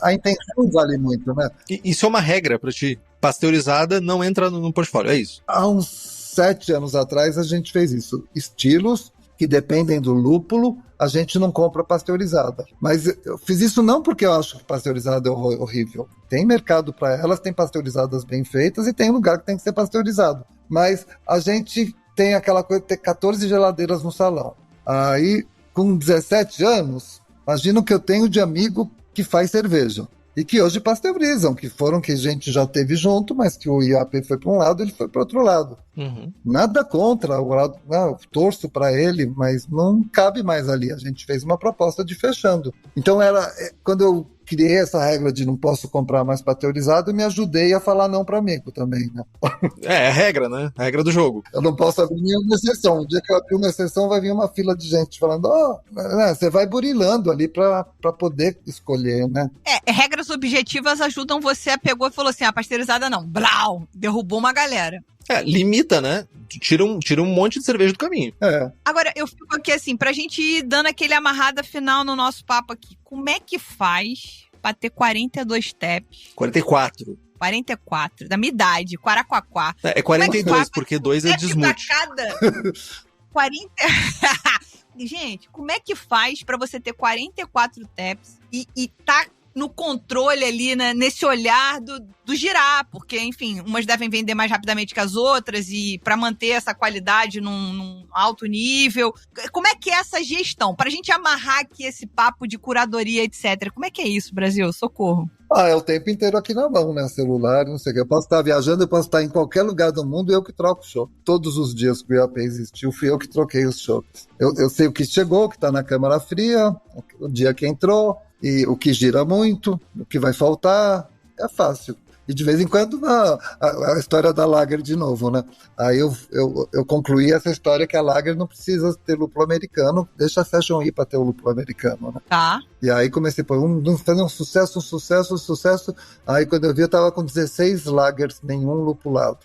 S4: A intenção vale muito, né?
S3: Isso é uma regra para ti. Pasteurizada não entra no portfólio, é isso?
S4: Há uns 7 anos atrás a gente fez isso. Estilos que dependem do lúpulo, a gente não compra pasteurizada. Mas eu fiz isso não porque eu acho que pasteurizada é horrível. Tem mercado para elas, tem pasteurizadas bem feitas e tem lugar que tem que ser pasteurizado. Mas a gente tem aquela coisa de ter 14 geladeiras no salão. Aí, com 17 anos, imagina o que eu tenho de amigo que faz cerveja. E que hoje pasteurizam, que a gente já teve junto, mas que o IAP foi para um lado, ele foi para outro lado.
S3: Uhum.
S4: Nada contra, eu torço para ele, mas não cabe mais ali. A gente fez uma proposta de fechando. Então, quando eu criei essa regra de não posso comprar mais pasteurizado, eu me ajudei a falar não para amigo também, né?
S3: É a regra, né? A regra do jogo.
S4: Eu não posso abrir nenhuma exceção. Um dia que eu abrir uma exceção, vai vir uma fila de gente falando, você vai burilando ali para poder escolher, né?
S2: Regras objetivas ajudam você, pegou e falou assim, pasteurizada não, blau, derrubou uma galera.
S3: Limita, né? Tira um monte de cerveja do caminho.
S2: Agora, eu fico aqui assim, pra gente ir dando aquele amarrada final no nosso papo aqui. Como é que faz pra ter 42 taps?
S3: 44.
S2: 44, da minha idade, Quaraquaquá.
S3: É 42, porque 2 é desmute.
S2: Cada 40... Gente, como é que faz pra você ter 44 taps e tá no controle ali, né, nesse olhar do girar, porque, enfim, umas devem vender mais rapidamente que as outras e para manter essa qualidade num alto nível. Como é que é essa gestão? Pra gente amarrar aqui esse papo de curadoria, etc. Como é que é isso, Brasil? Socorro.
S4: É o tempo inteiro aqui na mão, né? Celular, não sei o que. Eu posso estar viajando, eu posso estar em qualquer lugar do mundo e eu que troco o chopp. Todos os dias que o IAP existiu, fui eu que troquei os chopps. Eu sei o que chegou, o que está na câmara fria, o dia que entrou, e o que gira muito, o que vai faltar. É fácil. E de vez em quando a história da Lager de novo, né? Aí eu concluí essa história que a Lager não precisa ter lúpulo americano, deixa a Session ir para ter o lúpulo americano, né?
S2: Tá.
S4: E aí comecei a fazer um sucesso. Aí quando eu vi, eu tava com 16 Lagers, nenhum lupulado.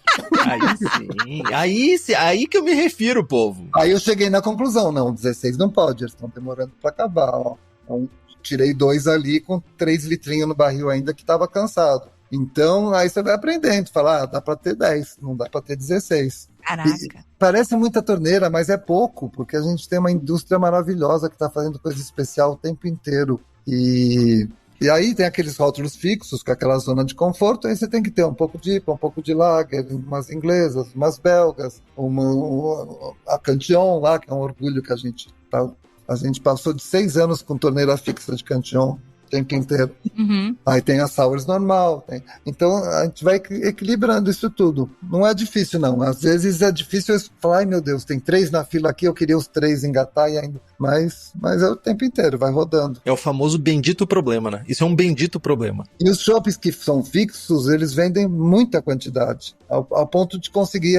S3: Aí sim. Aí que eu me refiro, povo.
S4: Aí eu cheguei na conclusão, não, 16 não pode, eles estão demorando para acabar, ó. Então, tirei 2 ali com 3 litrinhos no barril ainda que tava cansado. Então, aí você vai aprendendo, fala, dá pra ter 10, não dá pra ter 16.
S2: Caraca.
S4: E parece muita torneira, mas é pouco, porque a gente tem uma indústria maravilhosa que tá fazendo coisa especial o tempo inteiro. E aí tem aqueles rótulos fixos, com aquela zona de conforto, aí você tem que ter um pouco de IPA, um pouco de Lager, umas inglesas, umas belgas, a Cantillon lá, que é um orgulho que a gente passou de 6 anos com torneira fixa de Cantillon o tempo inteiro.
S2: Uhum.
S4: Aí tem as sours normal. Então a gente vai equilibrando isso tudo. Não é difícil, não. Às vezes é difícil falar, ai meu Deus, tem 3 na fila aqui, eu queria os 3 engatar e ainda. Mas é o tempo inteiro, vai rodando.
S3: É o famoso bendito problema, né? Isso é um bendito problema.
S4: E os shoppes que são fixos, eles vendem muita quantidade, ao ponto de conseguir.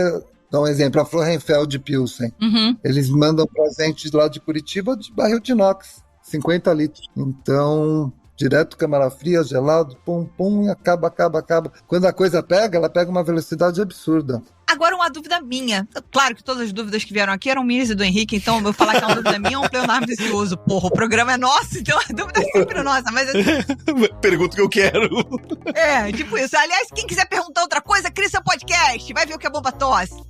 S4: Dá um exemplo, a Florenfeld Pilsen.
S2: Uhum.
S4: Eles mandam pra gente lá de Curitiba de barril de inox, 50 litros. Então, Direto câmara fria, gelado, pum, pum, e acaba. Quando a coisa pega, ela pega uma velocidade absurda.
S2: Agora, uma dúvida minha. Claro que todas as dúvidas que vieram aqui eram minhas e do Henrique, então eu vou falar que é uma dúvida minha ou um pleonasmo vicioso. Porra, o programa é nosso, então a dúvida é sempre nossa. Mas
S3: Pergunta o que eu quero.
S2: é, tipo isso. Aliás, quem quiser perguntar outra coisa, cria seu podcast. Vai ver o que é bom pra tosse.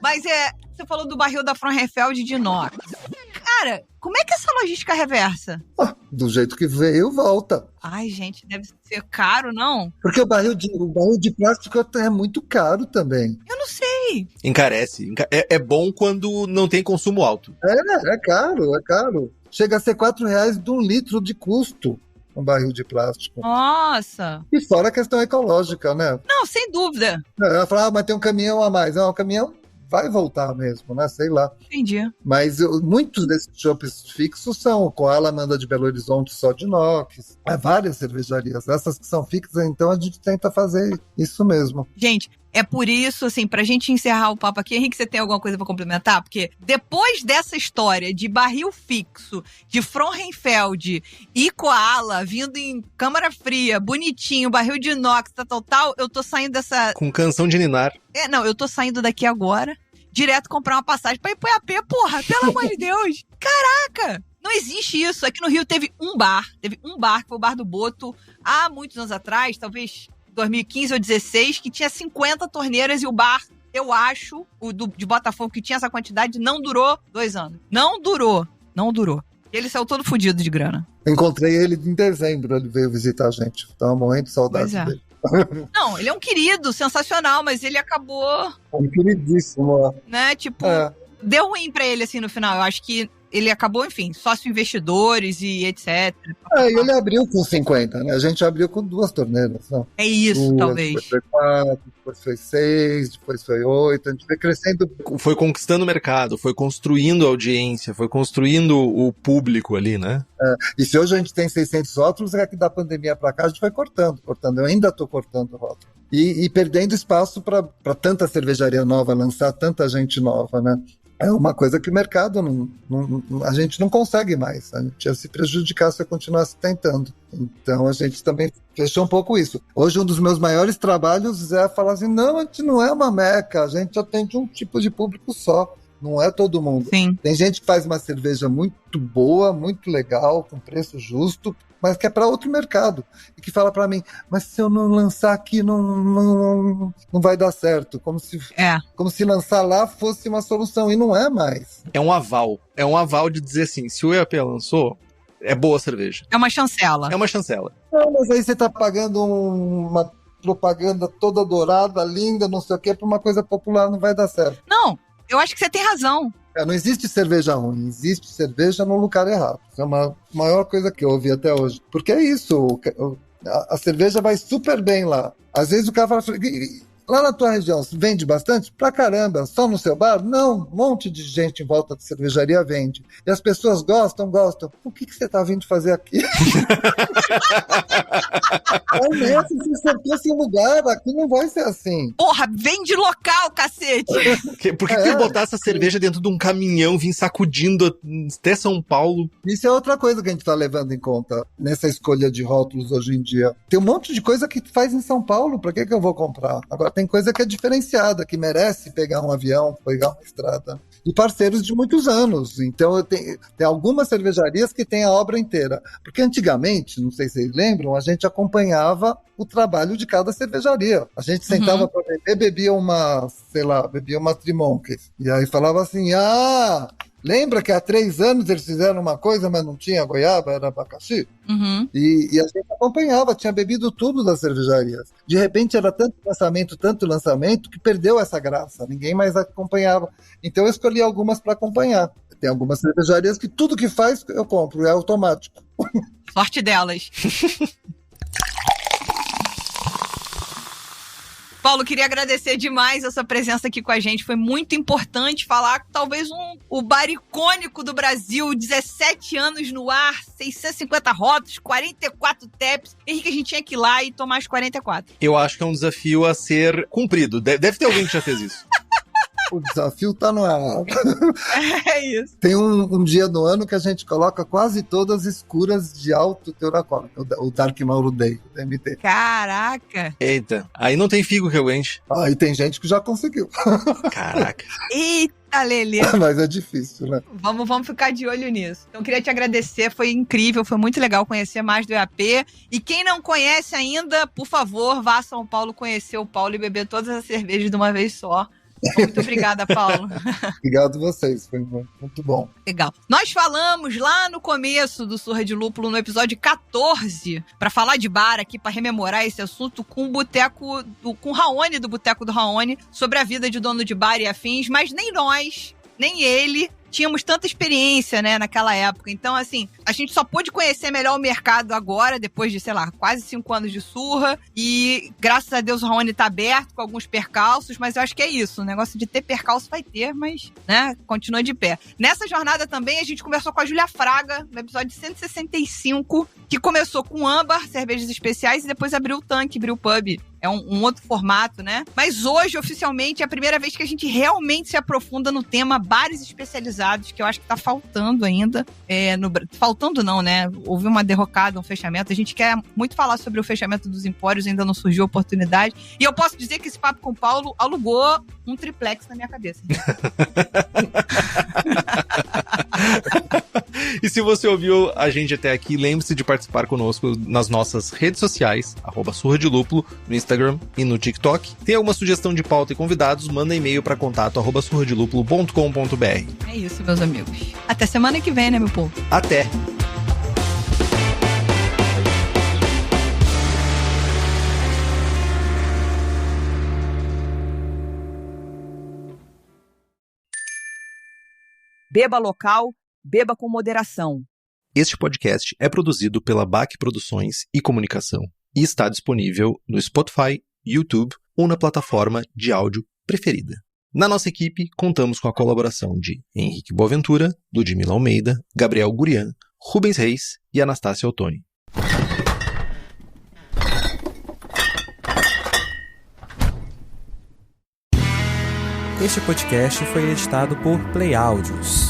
S2: Mas você falou do barril da Fraunhofer de inox. Cara, como é que é essa logística reversa?
S4: Do jeito que veio, volta.
S2: Ai, gente, deve ser caro, não?
S4: Porque o barril de plástico é muito caro também.
S2: Eu não sei.
S3: Encarece. É bom quando não tem consumo alto.
S4: É caro. Chega a ser R$4 de 1 litro de custo um barril de plástico.
S2: Nossa.
S4: E fora a questão ecológica, né?
S2: Não, sem dúvida.
S4: Ela fala, mas tem um caminhão a mais. Não, o caminhão vai voltar mesmo, né? Sei lá.
S2: Entendi.
S4: Mas muitos desses chopps fixos são. O Koala manda de Belo Horizonte só de inox. Há várias cervejarias. Essas que são fixas, então a gente tenta fazer isso mesmo.
S2: Gente, é por isso, assim, pra gente encerrar o papo aqui, Henrique, você tem alguma coisa pra complementar? Porque depois dessa história de barril fixo, de Frauenfeld e Koala vindo em câmara fria, bonitinho, barril de inox, tal, eu tô saindo dessa...
S3: Com canção de ninar.
S2: Não, eu tô saindo daqui agora, direto comprar uma passagem pra Ipoiapé, porra, pelo amor de Deus. Caraca! Não existe isso. Aqui no Rio teve um bar, que foi o Bar do Boto, há muitos anos atrás, talvez 2015 ou 2016, que tinha 50 torneiras e o bar, eu acho, de Botafogo, que tinha essa quantidade, não durou 2 anos. Não durou. Ele saiu todo fodido de grana.
S4: Encontrei ele em dezembro, ele veio visitar a gente. Tava morrendo de saudade dele.
S2: Não, ele é um querido, sensacional, mas ele acabou...
S4: Um queridíssimo.
S2: Né, tipo, deu ruim pra ele, assim, no final. Eu acho que ele acabou, enfim, sócio investidores e etc.
S4: E ele abriu com 50, né? A gente abriu com 2 torneiras, não?
S2: É isso, talvez.
S4: Depois foi 4, depois foi 6, depois foi 8. A gente foi crescendo.
S3: Foi conquistando o mercado, foi construindo a audiência, foi construindo o público ali, né?
S4: E se hoje a gente tem 600 rótulos, é que da pandemia pra cá a gente vai cortando. Eu ainda tô cortando rótulo. E perdendo espaço para tanta cervejaria nova, lançar tanta gente nova, né? É uma coisa que o mercado a gente não consegue mais. A gente ia se prejudicar se eu continuasse tentando. Então a gente também fechou um pouco isso. Hoje um dos meus maiores trabalhos é falar assim, não, a gente não é uma meca, a gente atende um tipo de público só. Não é todo mundo.
S2: Sim.
S4: Tem gente que faz uma cerveja muito boa, muito legal, com preço justo, mas que é para outro mercado. E que fala para mim, mas se eu não lançar aqui, não vai dar certo. Como se lançar lá fosse uma solução. E não é mais.
S3: É um aval. É um aval de dizer assim, se o EAP lançou, é boa cerveja.
S2: É uma chancela.
S3: É uma chancela.
S4: Não, mas aí você tá pagando uma propaganda toda dourada, linda, não sei o quê, para uma coisa popular, não vai dar certo.
S2: Não. Eu acho que você tem razão.
S4: Não existe cerveja ruim, existe cerveja no lugar errado. Isso é uma maior coisa que eu ouvi até hoje. Porque é isso, a cerveja vai super bem lá. Às vezes o cara fala assim, lá na tua região, vende bastante? Pra caramba, só no seu bar? Não, um monte de gente em volta de cervejaria vende. E as pessoas gostam. O que você tá vindo fazer aqui? Se você fosse um lugar, aqui não vai ser assim.
S2: Porra, vende local, cacete!
S3: Por que botar essa cerveja dentro de um caminhão, vir sacudindo até São Paulo?
S4: Isso é outra coisa que a gente tá levando em conta nessa escolha de rótulos hoje em dia. Tem um monte de coisa que faz em São Paulo, pra que eu vou comprar? Agora tem coisa que é diferenciada, que merece pegar um avião, pegar uma estrada. E parceiros de muitos anos. Então tem algumas cervejarias que tem a obra inteira. Porque antigamente, não sei se vocês lembram, a gente acompanhava o trabalho de cada cervejaria. A gente sentava para beber, bebia uma Trimonques. E aí falava assim, lembra que há 3 anos eles fizeram uma coisa, mas não tinha goiaba, era abacaxi?
S2: Uhum.
S4: E a gente acompanhava, tinha bebido tudo das cervejarias. De repente era tanto lançamento, que perdeu essa graça. Ninguém mais acompanhava. Então eu escolhi algumas para acompanhar. Tem algumas cervejarias que tudo que faz eu compro, é automático.
S2: Sorte delas. Paulo, queria agradecer demais a sua presença aqui com a gente. Foi muito importante falar, talvez, o bar icônico do Brasil, 17 anos no ar, 650 rótulos, 44 taps. Henrique, a gente tinha que ir lá e tomar as 44.
S3: Eu acho que é um desafio a ser cumprido. Deve ter alguém que já fez isso.
S4: O desafio tá no ar.
S2: É isso.
S4: Tem um dia do ano que a gente coloca quase todas escuras de alto teor alcoólico. O Dark Mauro Day, o DMT.
S2: Caraca.
S3: Eita, aí não tem figo que aguente.
S4: Aí tem gente que já conseguiu.
S3: Caraca.
S2: Eita, Lelê.
S4: Mas é difícil, né?
S2: Vamos ficar de olho nisso. Então, eu queria te agradecer, foi incrível, foi muito legal conhecer mais do EAP. E quem não conhece ainda, por favor, vá a São Paulo conhecer o Paulo e beber todas as cervejas de uma vez só. Muito obrigada, Paulo.
S4: Obrigado a vocês, foi muito bom.
S2: Legal. Nós falamos lá no começo do Surra de Lúpulo, no episódio 14, para falar de bar aqui, para rememorar esse assunto, com o Raoni, do Boteco do Raoni, sobre a vida de dono de bar e afins, mas nem nós, nem ele tínhamos tanta experiência, né, naquela época. Então, assim, a gente só pôde conhecer melhor o mercado agora, depois de, sei lá, quase 5 anos de surra. E, graças a Deus, o Raoni tá aberto com alguns percalços, mas eu acho que é isso. O negócio de ter percalço vai ter, mas, né, continua de pé. Nessa jornada também, a gente conversou com a Júlia Fraga, no episódio 165, que começou com âmbar, cervejas especiais, e depois abriu o tanque, abriu o pub. É um outro formato, né? Mas hoje, oficialmente, é a primeira vez que a gente realmente se aprofunda no tema bares especializados, que eu acho que tá faltando ainda. Faltando não, né? Houve uma derrocada, um fechamento. A gente quer muito falar sobre o fechamento dos empórios, ainda não surgiu a oportunidade. E eu posso dizer que esse papo com o Paulo alugou um triplex na minha cabeça.
S3: E se você ouviu a gente até aqui, lembre-se de participar conosco nas nossas redes sociais, @Surra de Lúpulo, no Instagram e no TikTok. Tem alguma sugestão de pauta e convidados, manda e-mail para contato @surradelupulo.com.br.
S2: É isso, meus amigos. Até semana que vem, né, meu povo?
S3: Até!
S2: Beba local, beba com moderação.
S3: Este podcast é produzido pela BAC Produções e Comunicação e está disponível no Spotify, YouTube ou na plataforma de áudio preferida. Na nossa equipe, contamos com a colaboração de Henrique Boaventura, Ludmila Almeida, Gabriel Gurian, Rubens Reis e Anastácia Ottoni.
S5: Este podcast foi editado por Play Áudios.